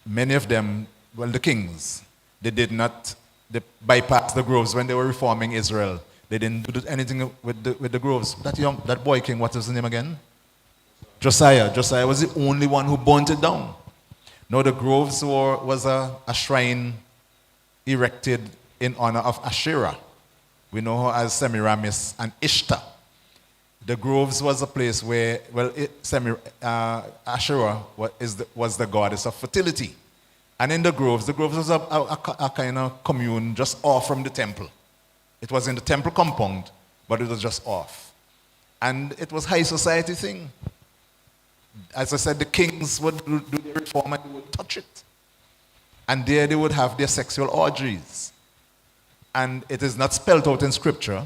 E: many of them, well, the kings, they bypassed the groves when they were reforming Israel. They didn't do anything with the groves. That boy king, what was his name again? Josiah. Josiah was the only one who burnt it down. Now the groves was a shrine erected in honor of Asherah. We know her as Semiramis and Ishtar. The groves was a place where, Asherah was the goddess of fertility. And in the groves was a kind of commune just off from the temple. It was in the temple compound, but it was just off. And it was high society thing. As I said, the kings would do their reform and they would touch it. And there they would have their sexual orgies. And it is not spelled out in scripture,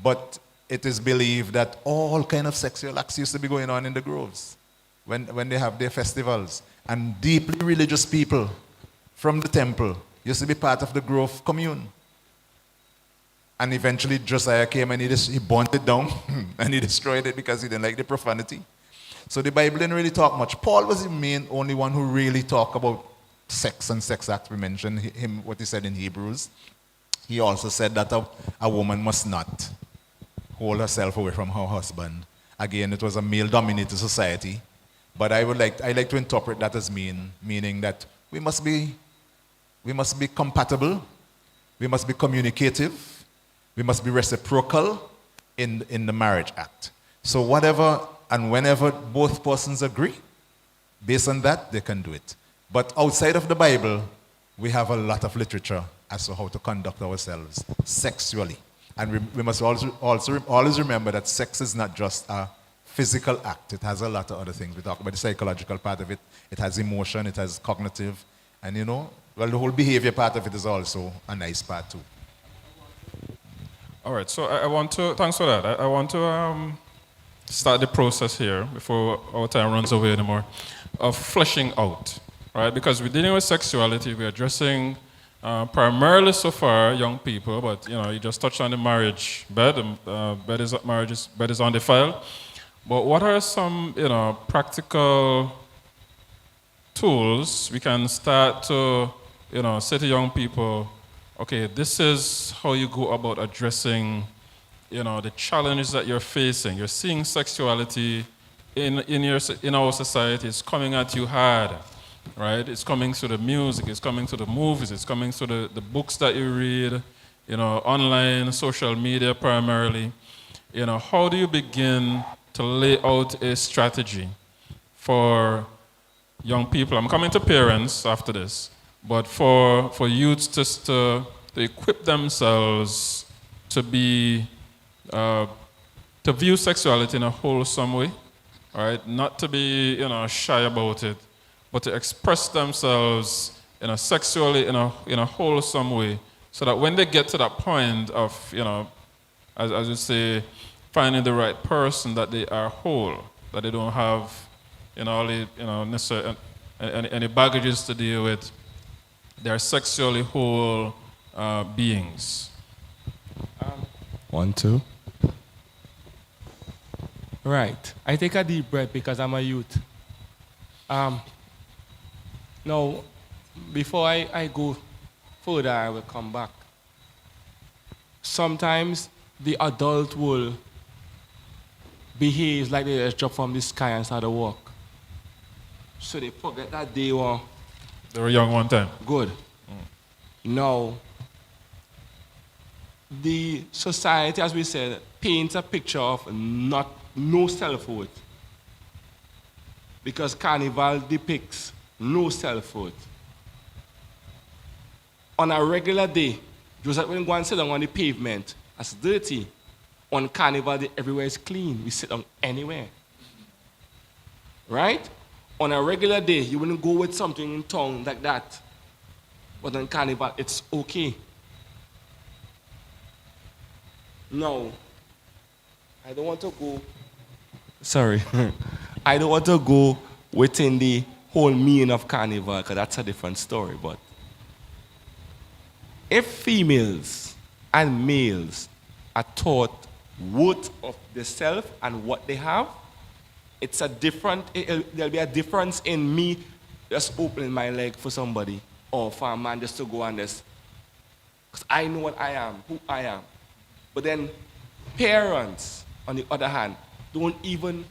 E: but it is believed that all kind of sexual acts used to be going on in the groves when they have their festivals. And deeply religious people from the temple used to be part of the grove commune. And eventually Josiah came and he burnt it down and he destroyed it because he didn't like the profanity. So the Bible didn't really talk much. Paul was the only one who really talked about sex and sex acts. We mentioned what he said in Hebrews. He also said that a woman must not hold herself away from her husband. Again, it was a male-dominated society. But I like to interpret that as meaning that we must be compatible, we must be communicative, we must be reciprocal in the marriage act. So whatever and whenever both persons agree, based on that, they can do it. But outside of the Bible, we have a lot of literature as to how to conduct ourselves sexually. And we must also always remember that sex is not just a physical act. It has a lot of other things. We talk about the psychological part of it. It has emotion, it has cognitive, and the whole behavior part of it is also a nice part too.
A: All right, so I want to, thanks for that. I want to start the process here before our time runs away anymore, of fleshing out, right? Because we're dealing with sexuality, we're addressing primarily so far young people, but you just touched on the marriage bed, bed is on the file. But what are some, practical tools we can start to, say to young people, okay, this is how you go about addressing, the challenges that you're facing. You're seeing sexuality in our society. It's coming at you hard, right? It's coming through the music. It's coming through the movies. It's coming through the books that you read, online, social media primarily. How do you begin to lay out a strategy for young people? I'm coming to parents after this, but for youths just to equip themselves to be to view sexuality in a wholesome way, all right? Not to be shy about it, but to express themselves sexually in a wholesome way, so that when they get to that point of as you say, finding the right person, that they are whole, that they don't have necessarily any baggages to deal with. They are sexually whole beings.
F: 1, 2. Right. I take a deep breath because I'm a youth. Now, before I go further, I will come back. Sometimes the adult will behave like they just dropped from the sky and start to walk. So they forget that they were
A: young one time.
F: Good. Now, the society, as we said, paints a picture of no self-worth. Because Carnival depicts no self-worth. on a regular day, Joseph will go and sit down on the pavement. That's dirty. On Carnival Day, everywhere is clean. We sit down anywhere. Right? On a regular day, you wouldn't go with something in town like that. But on Carnival, it's okay. No. I don't want to go. Sorry. I don't want to go within the whole meaning of Carnival, because that's a different story. But if females and males are taught worth of themselves and what they have, it's a different, there'll be a difference in me just opening my leg for somebody or for a man just to go and just, because I know what I am, who I am. But then parents, on the other hand, don't even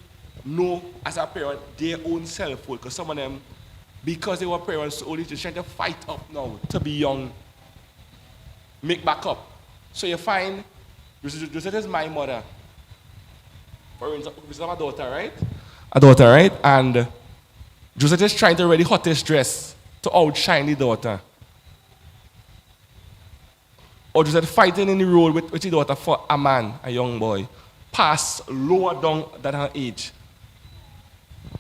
F: know as a parent their own self-worth, because some of them, because they were parents so early, they're trying to fight up now to be young, make back up. So you find, this is my mother. For instance, this is my daughter, right? A daughter, right? And Josette is trying to wear the hottest dress to outshine the daughter. Or Josette fighting in the road with the daughter for a man, a young boy, past lower down than her age.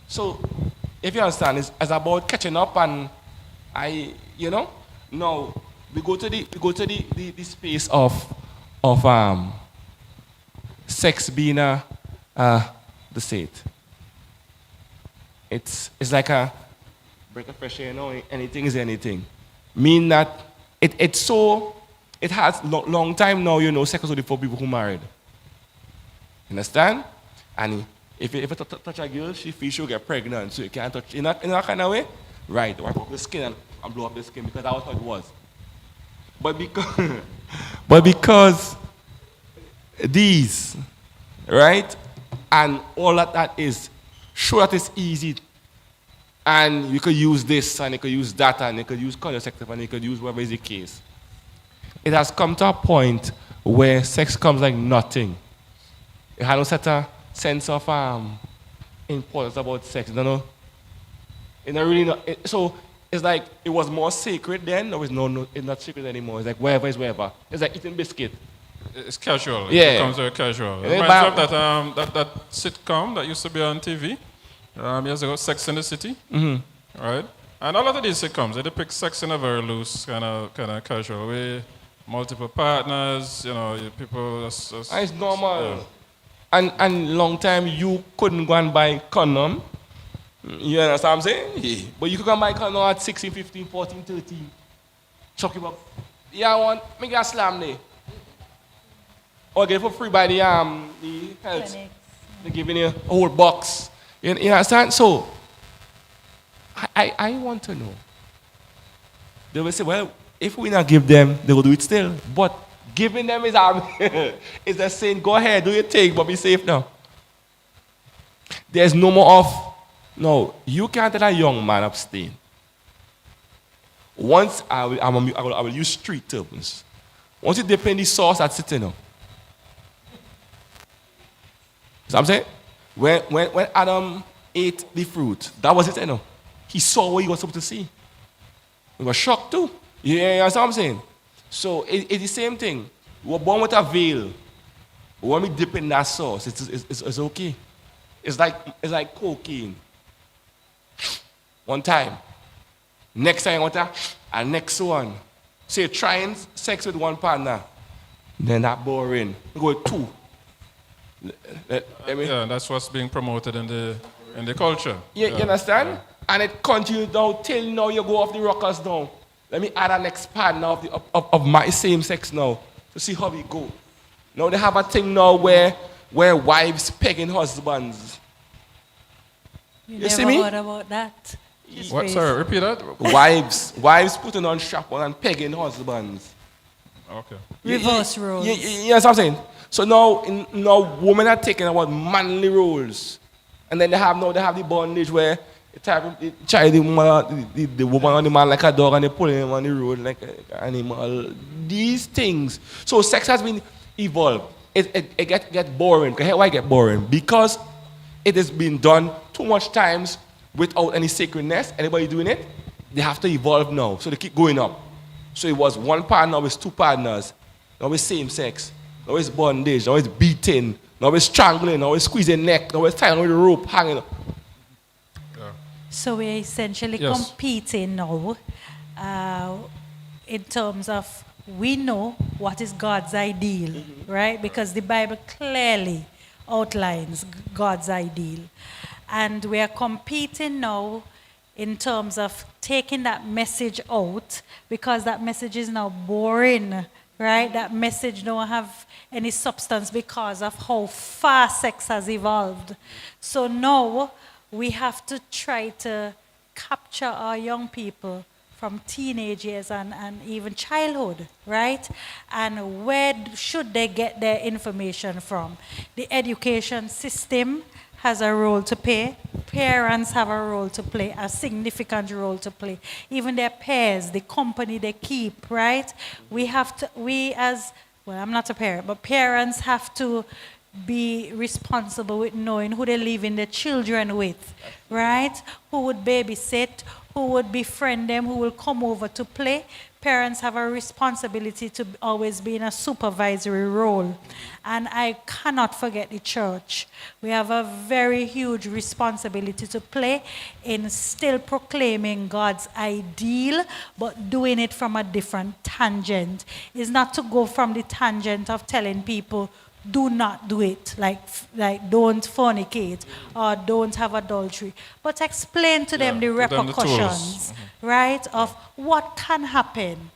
F: So, if you understand, it's about catching up, and now we go to the space of sex being the state. It's like a breath of fresh air, anything is anything. Mean that it has long time now, sex is only for people who married. Understand? And if you touch a girl, she feels she'll get pregnant, so you can't touch in that kind of way. Right, wipe up the skin and blow up the skin, because that was how it was. But because these, right, and all that is, sure that it's easy, and you could use this, and you could use that, and you could use contraceptive, and you could use whatever is the case. It has come to a point where sex comes like nothing. It has no such a sense of importance about sex. You know? So it's like it was more sacred then. No, it's not sacred anymore. It's like wherever is wherever. It's like eating biscuit.
A: It's casual.
F: Yeah.
A: It becomes very casual. It reminds me of that sitcom that used to be on TV years ago, Sex in the City. Mm-hmm. Right? And a lot of these sitcoms, they depict sex in a very loose, kind of casual way. Multiple partners, people.
F: It's normal. Yeah. And long time you couldn't go and buy condom. You understand what I'm saying? Yeah. But you could go and buy condom at 16, 15, 14, 13. Chuck you up. Yeah, make a slam there. Or get it for free by the health. Clinics. They're giving you a whole box. You understand? So, I want to know. They will say, well, if we not give them, they will do it still. But giving them is a saying, go ahead, do your thing, but be safe now. There's no more of, no, you can't tell a young man abstain. Once, I will use street terms. Once you dip in the sauce, that's it, See what I'm saying? When Adam ate the fruit, that was it, He saw what he was supposed to see. He was shocked too. You understand what I'm saying? So it's the same thing. We were born with a veil. When we dip in that sauce, it's okay. It's like cocaine. One time. Next time, and next one. So you're trying sex with one partner. Then that boring. We go with two.
A: Yeah, that's what's being promoted in the culture.
F: You understand? Yeah. And it continues now till now you go off the rockers now. Let me add an next partner of my same sex now to see how we go. Now they have a thing now where wives pegging husbands.
C: You
F: see me?
C: Heard about that?
A: What? Sorry, repeat that.
F: wives putting on strap on and pegging husbands.
A: Okay.
C: Reverse roles.
F: You know what I'm saying? So now women are taking about manly roles. And then they have the bondage where the woman on the man like a dog and they pull him on the road like an animal. These things. So sex has been evolved. It get boring. Why it get boring? Because it has been done too much times without any sacredness. Anybody doing it? They have to evolve now. So they keep going up. So it was one partner, now it's two partners. Now it's same sex. Now it's bondage. Now it's beating. Now it's strangling. Now it's squeezing neck. Now it's tying with the rope, hanging.
C: So we're essentially
A: Yes.
C: competing now in terms of we know what is God's ideal, right? Because the Bible clearly outlines God's ideal. And we are competing now in terms of taking that message out because that message is now boring, right? That message don't have any substance because of how fast sex has evolved. So now we have to try to capture our young people from teenage years and even childhood, right? And where should they get their information from? The education system has a role to play. Parents have a role to play, a significant role to play. Even their peers, the company they keep, right? We as, well, I'm not a parent, but parents have to be responsible with knowing who they're leaving their children with, right? Who would babysit, who would befriend them, who will come over to play. Parents have a responsibility to always be in a supervisory role. And I cannot forget the church. We have a very huge responsibility to play in still proclaiming God's ideal, but doing it from a different tangent. It's not to go from the tangent of telling people, do not do it, like don't fornicate or don't have adultery, but explain to them the
A: give them the
C: repercussions, right, of what can happen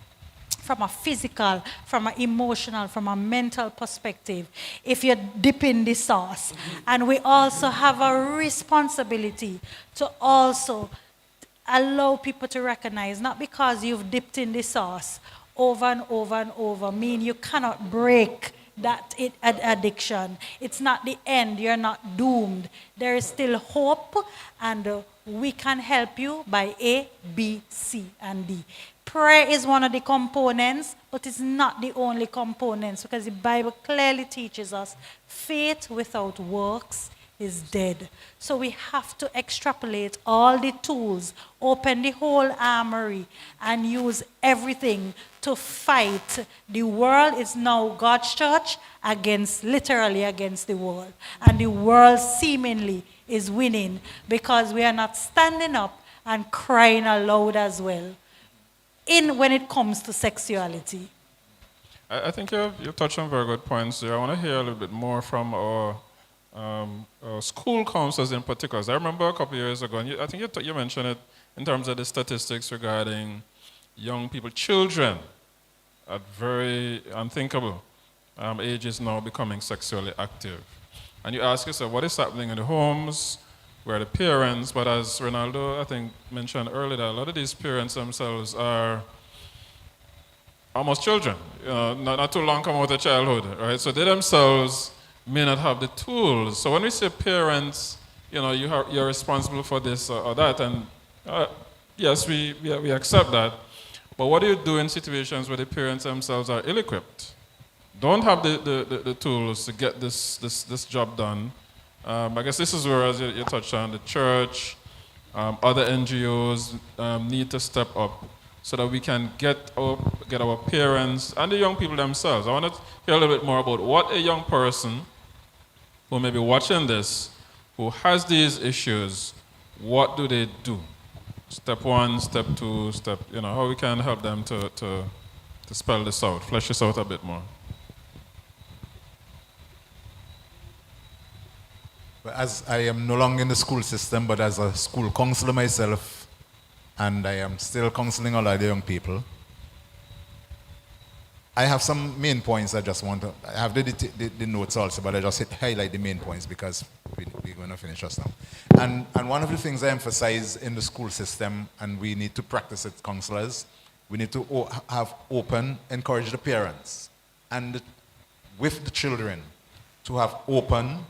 C: from a physical, from an emotional, from a mental perspective if you dip in the sauce. And we also have a responsibility to also allow people to recognize, not because you've dipped in the sauce over and over and over, mean you cannot break that addiction. It's not the end. You're not doomed. There is still hope, and we can help you by A, B, C, and D. Prayer is one of the components, but it's not the only components because the Bible clearly teaches us faith without works is dead. So we have to extrapolate all the tools, open the whole armory, and use everything to fight. The world is now God's church literally against the world. And the world seemingly is winning because we are not standing up and crying aloud as well when it comes to sexuality.
A: I think you've touched on very good points there. I want to hear a little bit more from our school counselors in particular. I remember a couple of years ago, and I think you mentioned it in terms of the statistics regarding young people, children at very unthinkable ages now becoming sexually active. And you ask yourself, what is happening in the homes, where the parents, but as Ronaldo, I think, mentioned earlier, that a lot of these parents themselves are almost children, not too long come out of childhood, right? So they themselves may not have the tools. So when we say parents, you're responsible for this or that, and yes, we accept that. But what do you do in situations where the parents themselves are ill-equipped, don't have the tools to get this job done? I guess this is where, as you touched on, the church, other NGOs need to step up so that we can get our parents and the young people themselves. I want to hear a little bit more about what a young person who may be watching this, who has these issues, what do they do? Step one, step two, how we can help them to spell this out, flesh this out a bit more.
E: As I am no longer in the school system, but as a school counselor myself, and I am still counseling a lot of young people, I have some main points I just want to, I have the notes also, but I just highlight the main points because we're going to finish us now. And one of the things I emphasize in the school system, and we need to practice it, counselors, we need to encourage the parents and with the children to have open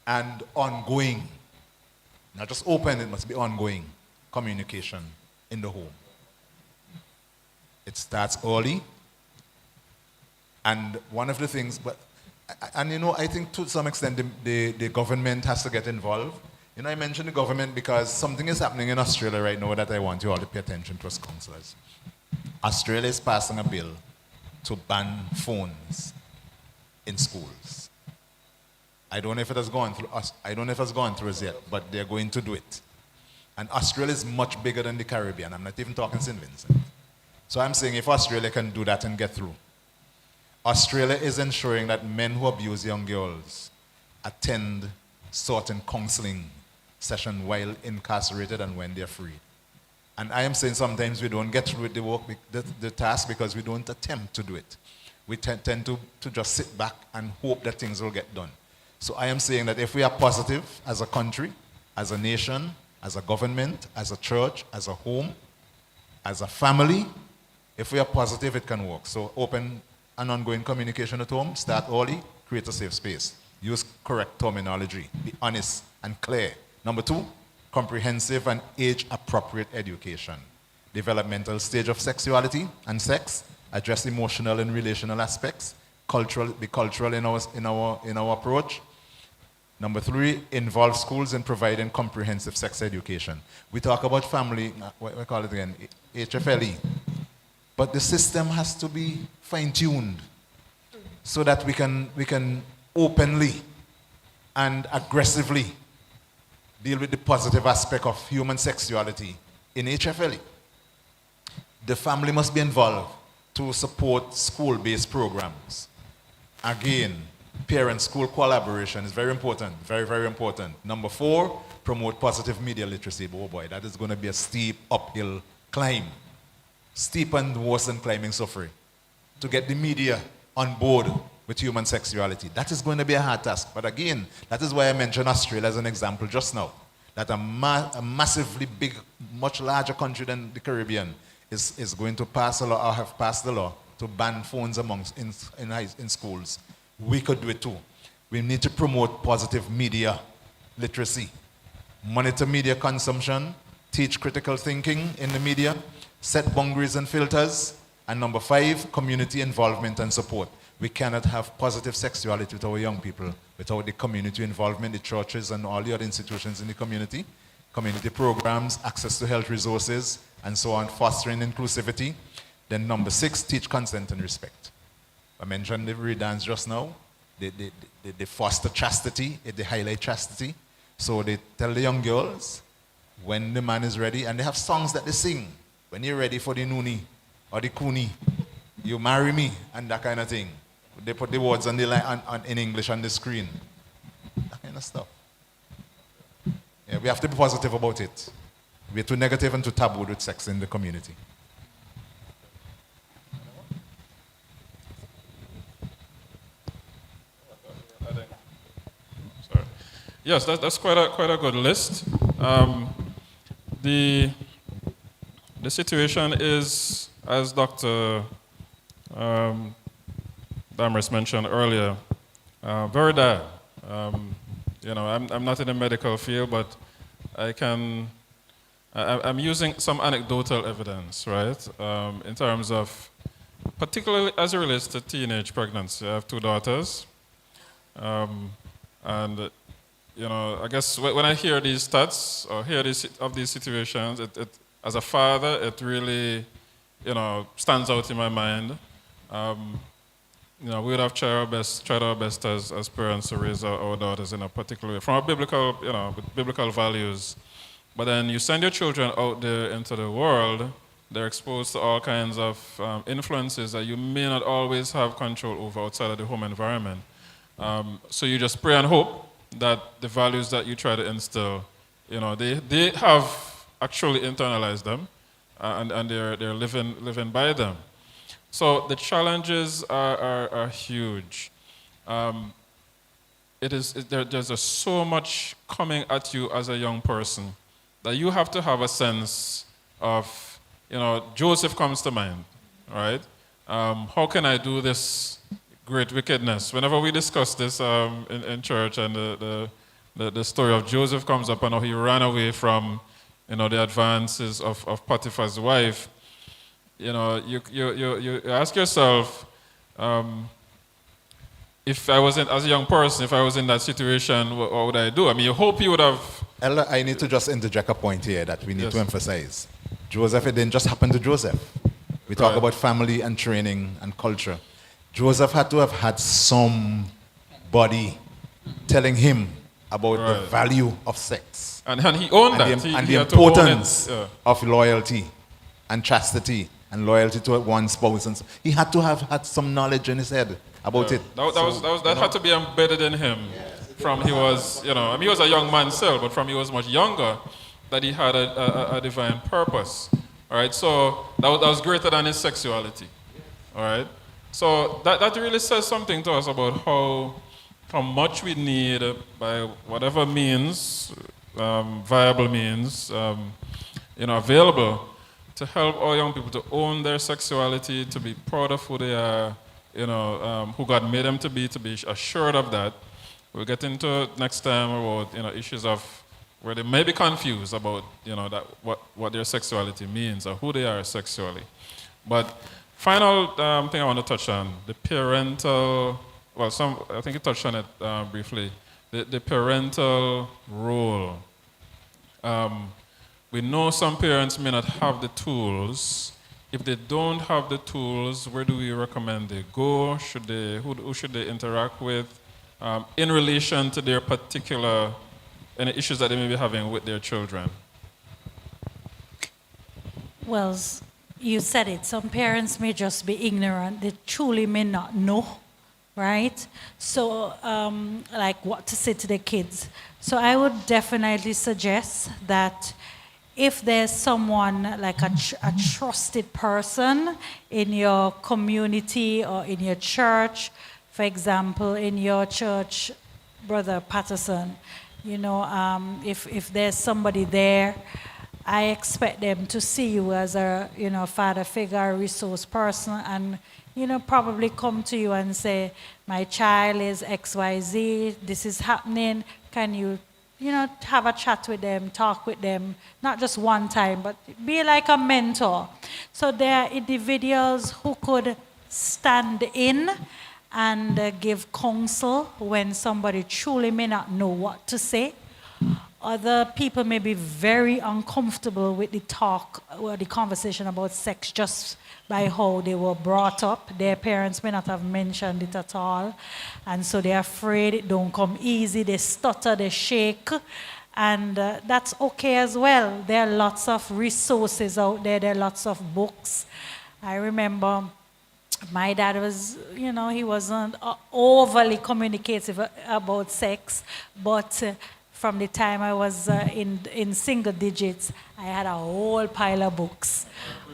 E: and ongoing, not just open, it must be ongoing communication in the home. It starts early. And one of the things, I think to some extent the government has to get involved. I mentioned the government because something is happening in Australia right now that I want you all to pay attention to as counselors. Australia is passing a bill to ban phones in schools. I don't know if it has gone through us. I don't know if it's gone through us yet, but they're going to do it. And Australia is much bigger than the Caribbean. I'm not even talking St. Vincent. So I'm saying if Australia can do that and get through, Australia is ensuring that men who abuse young girls attend certain counseling sessions while incarcerated and when they're free. And I am saying sometimes we don't get through with the work, the task, because we don't attempt to do it. We tend to just sit back and hope that things will get done. So I am saying that if we are positive as a country, as a nation, as a government, as a church, as a home, as a family, if we are positive, it can work. So open an ongoing communication at home, start early, create a safe space. Use correct terminology, be honest and clear. Number 2, comprehensive and age-appropriate education. Developmental stage of sexuality and sex, address emotional and relational aspects, be cultural in our approach. Number 3, involve schools in providing comprehensive sex education. We talk about family, what we call it again, HFLE. But the system has to be fine-tuned so that we can openly and aggressively deal with the positive aspect of human sexuality in HFLE. The family must be involved to support school-based programs. Again, parent-school collaboration is very important, very, very important. Number 4, promote positive media literacy. Oh boy, that is going to be a steep uphill climb. Steep and worse than climbing suffering. To get the media on board with human sexuality. That is going to be a hard task. But again, that is why I mentioned Australia as an example just now. That a massively big, much larger country than the Caribbean is going to pass a law, or have passed the law, to ban phones in schools. We could do it too. We need to promote positive media literacy. Monitor media consumption, teach critical thinking in the media, set boundaries and filters, and number 5, community involvement and support. We cannot have positive sexuality with our young people without the community involvement, the churches and all the other institutions in the community programs, access to health resources, and so on, fostering inclusivity. Then number 6, teach consent and respect. I mentioned the REMEDIES just now. They foster chastity, they highlight chastity. So they tell the young girls when the man is ready, and they have songs that they sing. When you're ready for the noonie or the coonie, you marry me, and that kind of thing. They put the words on the line in English on the screen. That kind of stuff. Yeah, we have to be positive about it. We're too negative and too taboo with sex in the community.
A: Sorry. Yes, that's quite a good list. The situation is, as Dr. Damaris mentioned earlier, very dire. I'm not in the medical field, but I'm using some anecdotal evidence, right? In terms of, particularly as it relates to teenage pregnancy. I have 2 daughters, and I guess when I hear these stats or hear these situations, it as a father, it really, stands out in my mind. We would have tried our best as parents to raise our daughters in a particular way, from a biblical, with biblical values. But then you send your children out there into the world, they're exposed to all kinds of influences that you may not always have control over outside of the home environment. So you just pray and hope that the values that you try to instill, they have actually internalized them, and they're living by them. So the challenges are huge. There's just so much coming at you as a young person that you have to have a sense of, Joseph comes to mind, right? How can I do this great wickedness? Whenever we discuss this in church, and the story of Joseph comes up and how he ran away from, the advances of Potiphar's wife, you ask yourself, if I wasn't, as a young person, if I was in that situation, what would I do? I mean, you hope you would have...
E: Ella, I need to just interject a point here that we need to emphasize. Joseph, it didn't just happen to Joseph. We talk
A: Right.
E: about family and training and culture. Joseph had to have had somebody telling him about the
A: Right.
E: value of sex
A: And he owned
E: and
A: that.
E: the,
A: He,
E: and
A: he
E: the
A: had to own it.
E: importance
A: Yeah.
E: of loyalty and chastity and loyalty to one spouse. And so he had to have had some knowledge in his head about it.
A: That had to be embedded in him from he was, I mean, he was a young man still, but from he was much younger, that he had a divine purpose. All right, so that was greater than his sexuality. All right, so that really says something to us about how much we need by whatever means, viable means, available to help our young people to own their sexuality, to be proud of who they are, who God made them to be assured of that. We'll get into next time about issues of where they may be confused about that what their sexuality means or who they are sexually. But final thing I want to touch on, the parental. Well, I think you touched on it briefly. The parental role. We know some parents may not have the tools. If they don't have the tools, where do we recommend they go? Who should they interact with in relation to their particular any issues that they may be having with their children?
C: Well, you said it. Some parents may just be ignorant. They truly may not know, right? So, like what to say to the kids. So I would definitely suggest that if there's someone like a trusted person in your community or in your church, for example, in your church, Brother Patterson, if there's somebody there, I expect them to see you as a, father figure, a resource person, and, probably come to you and say, my child is XYZ, this is happening, can you, have a chat with them, talk with them, not just one time, but be like a mentor. So there are individuals who could stand in and give counsel when somebody truly may not know what to say. Other people may be very uncomfortable with the talk or the conversation about sex just by how they were brought up. Their parents may not have mentioned it at all. And so they're afraid it don't come easy. They stutter, they shake. And that's okay as well. There are lots of resources out there. There are lots of books. I remember my dad was, he wasn't overly communicative about sex, but from the time I was in single digits, I had a whole pile of books,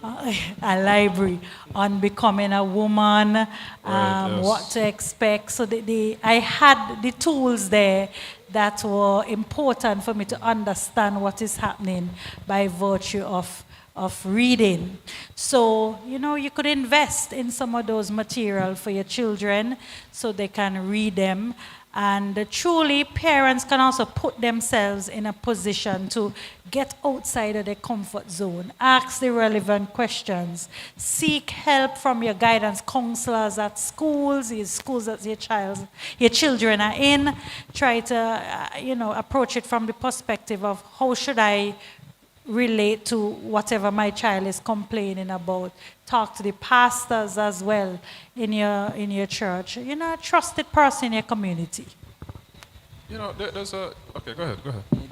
C: a library on becoming a woman,
A: Yes.
C: what to expect. So I had the tools there that were important for me to understand what is happening by virtue of reading. So, you could invest in some of those material for your children so they can read them. And truly, parents can also put themselves in a position to get outside of their comfort zone, ask the relevant questions, seek help from your guidance counselors at schools that your children are in. Try to, approach it from the perspective of how should I relate to whatever my child is complaining about. Talk to the pastors as well in your church. A trusted person in your community.
A: There's a... Okay, go ahead.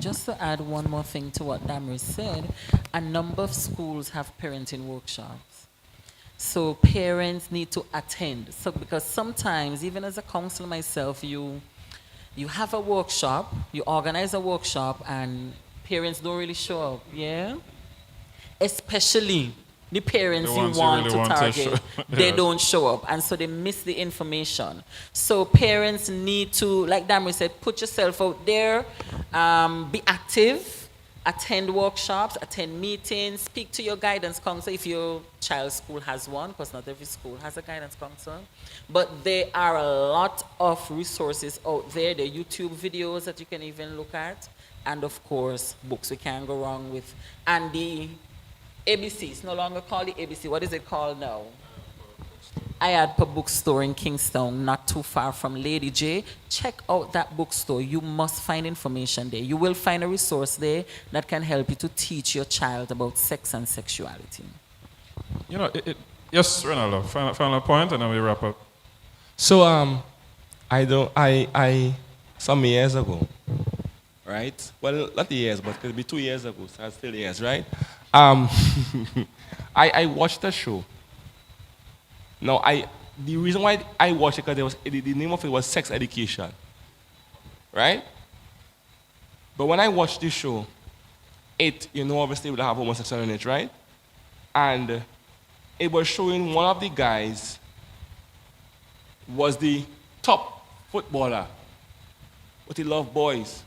B: Just to add one more thing to what Amrie said, a number of schools have parenting workshops. So parents need to attend. So because sometimes, even as a counselor myself, you have a workshop, you organize a workshop, and parents don't really show up, yeah? Especially the parents
A: The
B: you
A: ones you
B: want
A: really
B: to
A: want to
B: target,
A: show-
B: they
A: Yes.
B: don't show up, and so they miss the information. So parents need to, like Damri said, put yourself out there, be active, attend workshops, attend meetings, speak to your guidance counselor if your child's school has one, because not every school has a guidance counselor. But there are a lot of resources out there. There are YouTube videos that you can even look at. And of course, books we can't go wrong with. And the ABC, it's no longer called the ABC. What is it called now? I had a bookstore in Kingston, not too far from Lady J. Check out that bookstore. You must find information there. You will find a resource there that can help you to teach your child about sex and sexuality.
A: Yes, Ronaldo. Final point, and then we wrap up.
F: So some years ago, right? Well, not years, but it could be 2 years ago. So it's still years, right? Um, I watched a show. Now the reason why I watched it because the name of it was Sex Education, right? But when I watched this show, obviously would have homosexual in it, right? And it was showing one of the guys was the top footballer, but he loved boys,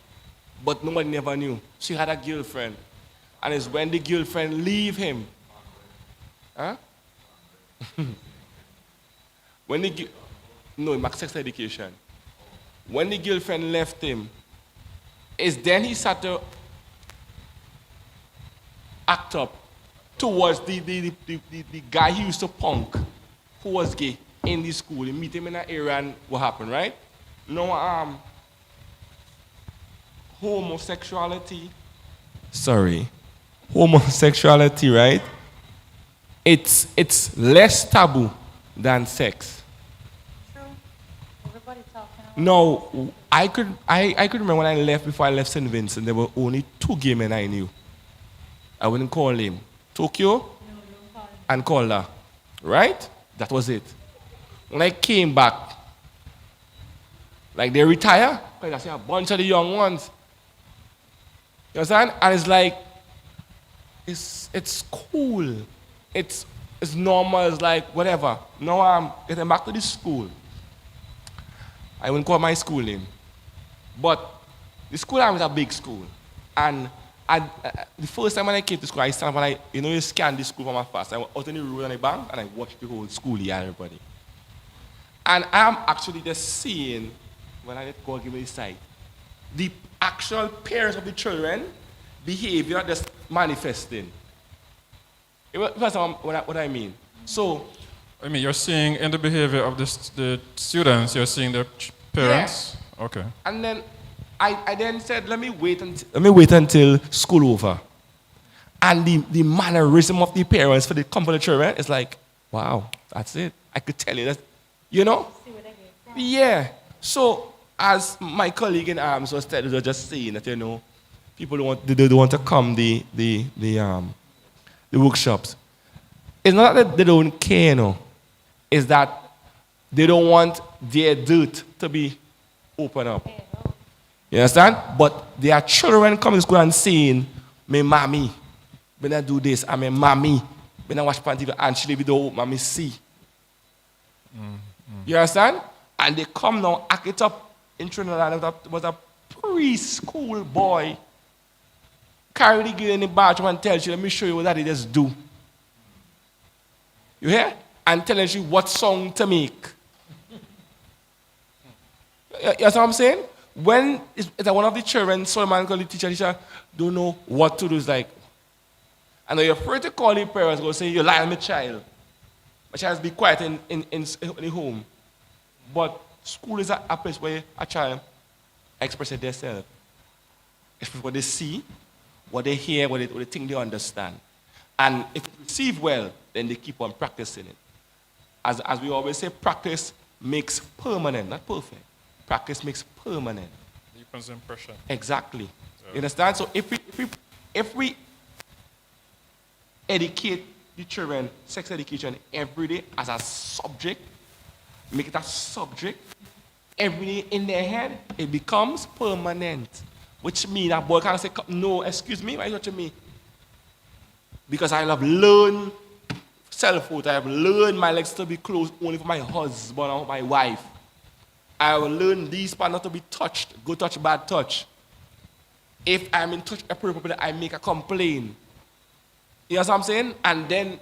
F: but nobody never knew. She had a girlfriend, and it's when the girlfriend leave him, huh? When sex education. When the girlfriend left him, is then he started to act up towards the guy he used to punk, who was gay in the school. He meet him in an area and what happened, right? No, homosexuality, right? It's less taboo than sex.
C: True. Everybody talking about
F: No, I could remember when I left, before I left St. Vincent, there were only 2 gay men I knew. I wouldn't call him Tokyo and Calder, right? That was it. When I came back, like they retire, because I see a bunch of the young ones. You understand? And it's like, it's cool. It's normal, it's like whatever. Now I'm getting back to the school. I wouldn't call my school name. But the school I was a big school. And the first time when I came to school, I stand up and you scan the school from my fast. I went out in the road on the bank and I watched the whole school here and everybody. And I'm actually just seeing, when I let God give me the sight, the actual parents of the children behavior just manifesting. That's what I mean. So,
A: I mean, you're seeing in the behavior of the students, you're seeing their parents?
F: Yeah.
A: Okay.
F: And then I then said, let me wait until school over. And the mannerism of the parents for the comfort of the children is like, wow, that's it. I could tell you that, you know? Yeah. So, as my colleague in arms was just saying that, people don't want to come the workshops. It's not that they don't care, It's that they don't want their dirt to be open up. You understand? But there are children coming to school and saying, "My mommy, when I do this, I'm a mommy. When I watch TV, and she leave the open, mommy see." You understand? And they come now, act it up in Trinidad. There was a preschool boy carry the girl in the bathroom and tell you, "Let me show you what daddy just do." You hear? And telling you what song to make. You know what I'm saying? When it's like one of the children, Solomon called the teacher don't know what to do. It's like, and you're afraid to call the parents, go say, "You lie on my child. My child be quiet in the home." But school is a place where a child expresses themselves. Express what they see, what they hear, what they think they understand. And if they receive well, then they keep on practicing it. As we always say, practice makes permanent, not perfect. Practice makes permanent.
A: Deepens impression.
F: Exactly. You understand? So if we educate the children, sex education every day as a subject, make it a subject, every day in their head, it becomes permanent. Which means a boy can't say, "No, excuse me, why are you touching me?" Because I have learned self-worth. I have learned my legs to be closed only for my husband or my wife. I have learned these parts not to be touched, good touch, bad touch. If I'm in touch appropriately, I make a complaint. You know what I'm saying? And then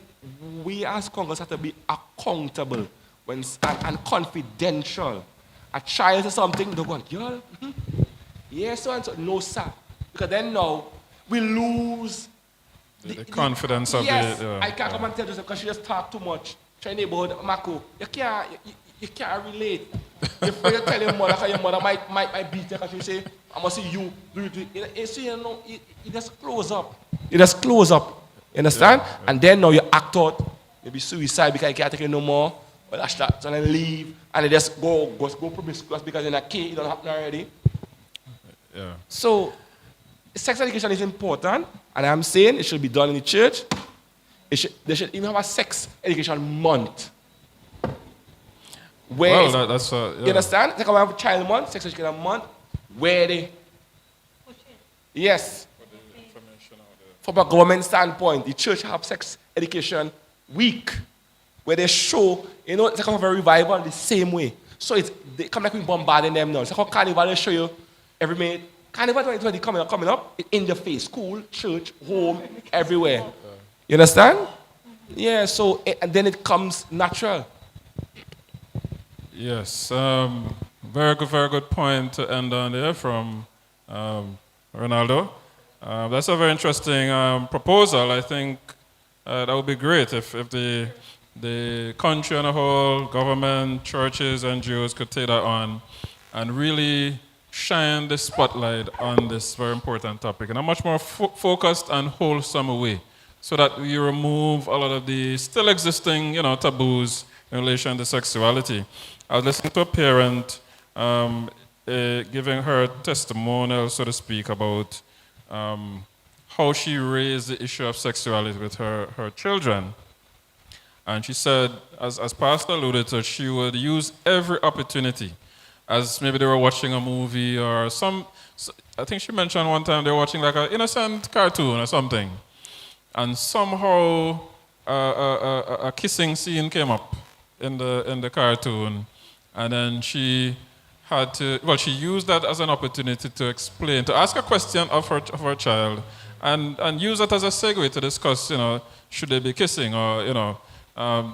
F: we as Congress have to be accountable and confidential. A child says something, they're going, "Girl, yes, so and so." No, sir. Because then now we lose
A: The confidence of
F: yes,
A: the...
F: I can't come and tell you because she just talk too much. Try neighborhood, Mako, you can't relate. You're afraid to tell your mother because your mother might beat you because she say, "I must see you do it." You see, you just close up. You just close up. You understand? Yeah. And then now you act out maybe suicide because he can't take it no more, or that's that, and then leave, and they just go promiscuous because in a kid, it don't happen already.
A: Yeah.
F: So, sex education is important, and I'm saying it should be done in the church. They should even have a sex education month. Where
A: Well, that's yeah.
F: you understand? It's like we have a child month, sex education month, where they, yes, from a government standpoint, the church have sex education week, where they show, you know, it's like a revival the same way. So they come like we bombarding them now. It's like how Carnival they show you every minute. Carnival 2020 coming up, in the face, school, church, home, everywhere. You understand? Yeah, so, and then it comes natural.
A: Yes, very good point to end on there from Ronaldo. That's a very interesting proposal. I think that would be great if the country on a whole, government, churches, NGOs could take that on and really shine the spotlight on this very important topic in a much more focused and wholesome way, so that we remove a lot of the still existing, taboos in relation to sexuality. I was listening to a parent giving her testimonial, so to speak, about how she raised the issue of sexuality with her children. And she said, as Pastor alluded to, she would use every opportunity, as maybe they were watching a movie or I think she mentioned one time they were watching like an innocent cartoon or something. And somehow a kissing scene came up in the cartoon. And then she had to, she used that as an opportunity to explain, to ask a question of her child, and use that as a segue to discuss, should they be kissing or,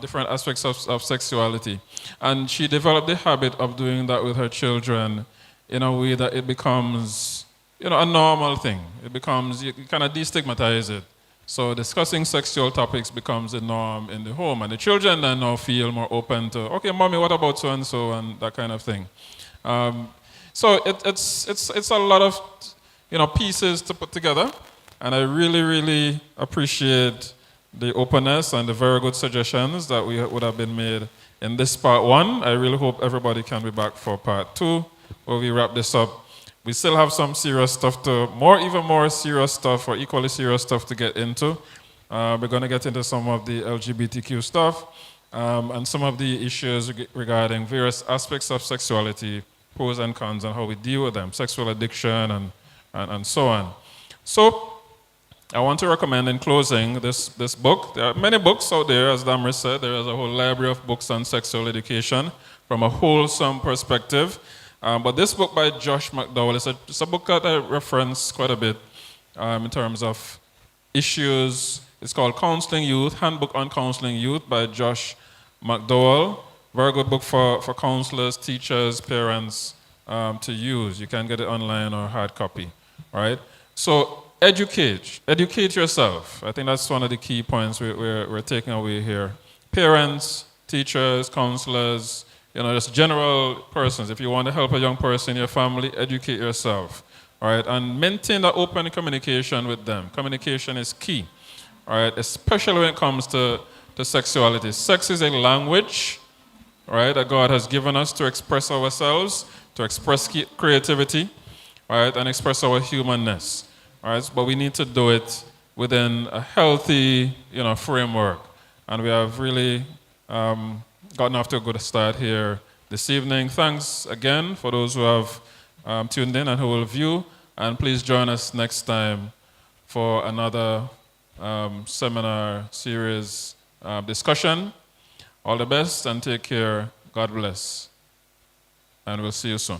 A: different aspects of sexuality. And she developed the habit of doing that with her children in a way that it becomes, a normal thing. It becomes, you kind of destigmatize it. So discussing sexual topics becomes the norm in the home, and the children then now feel more open to, okay, mommy, what about so and so, and that kind of thing. So it's a lot of pieces to put together, and I really appreciate the openness and the very good suggestions that would have been made in this part one. I really hope everybody can be back for part two, where we wrap this up. We still have some serious stuff even more serious stuff or equally serious stuff to get into. We're going to get into some of the LGBTQ stuff and some of the issues regarding various aspects of sexuality, pros and cons, and how we deal with them, sexual addiction and so on. So I want to recommend in closing this book. There are many books out there, as Amrie said. There is a whole library of books on sexual education from a wholesome perspective. But this book by Josh McDowell is a book that I reference quite a bit in terms of issues. It's called Counseling Youth, Handbook on Counseling Youth by Josh McDowell. Very good book for counselors, teachers, parents to use. You can get it online or hard copy, right? So educate yourself. I think that's one of the key points we're taking away here. Parents, teachers, counselors, just general persons. If you want to help a young person in your family, educate yourself, all right? And maintain that open communication with them. Communication is key, all right? Especially when it comes to sexuality. Sex is a language, all right, that God has given us to express ourselves, to express creativity, all right, and express our humanness, all right? But we need to do it within a healthy, framework. And we have really gotten off to a good start here this evening. Thanks again for those who have tuned in and who will view. And please join us next time for another seminar series discussion. All the best and take care. God bless. And we'll see you soon.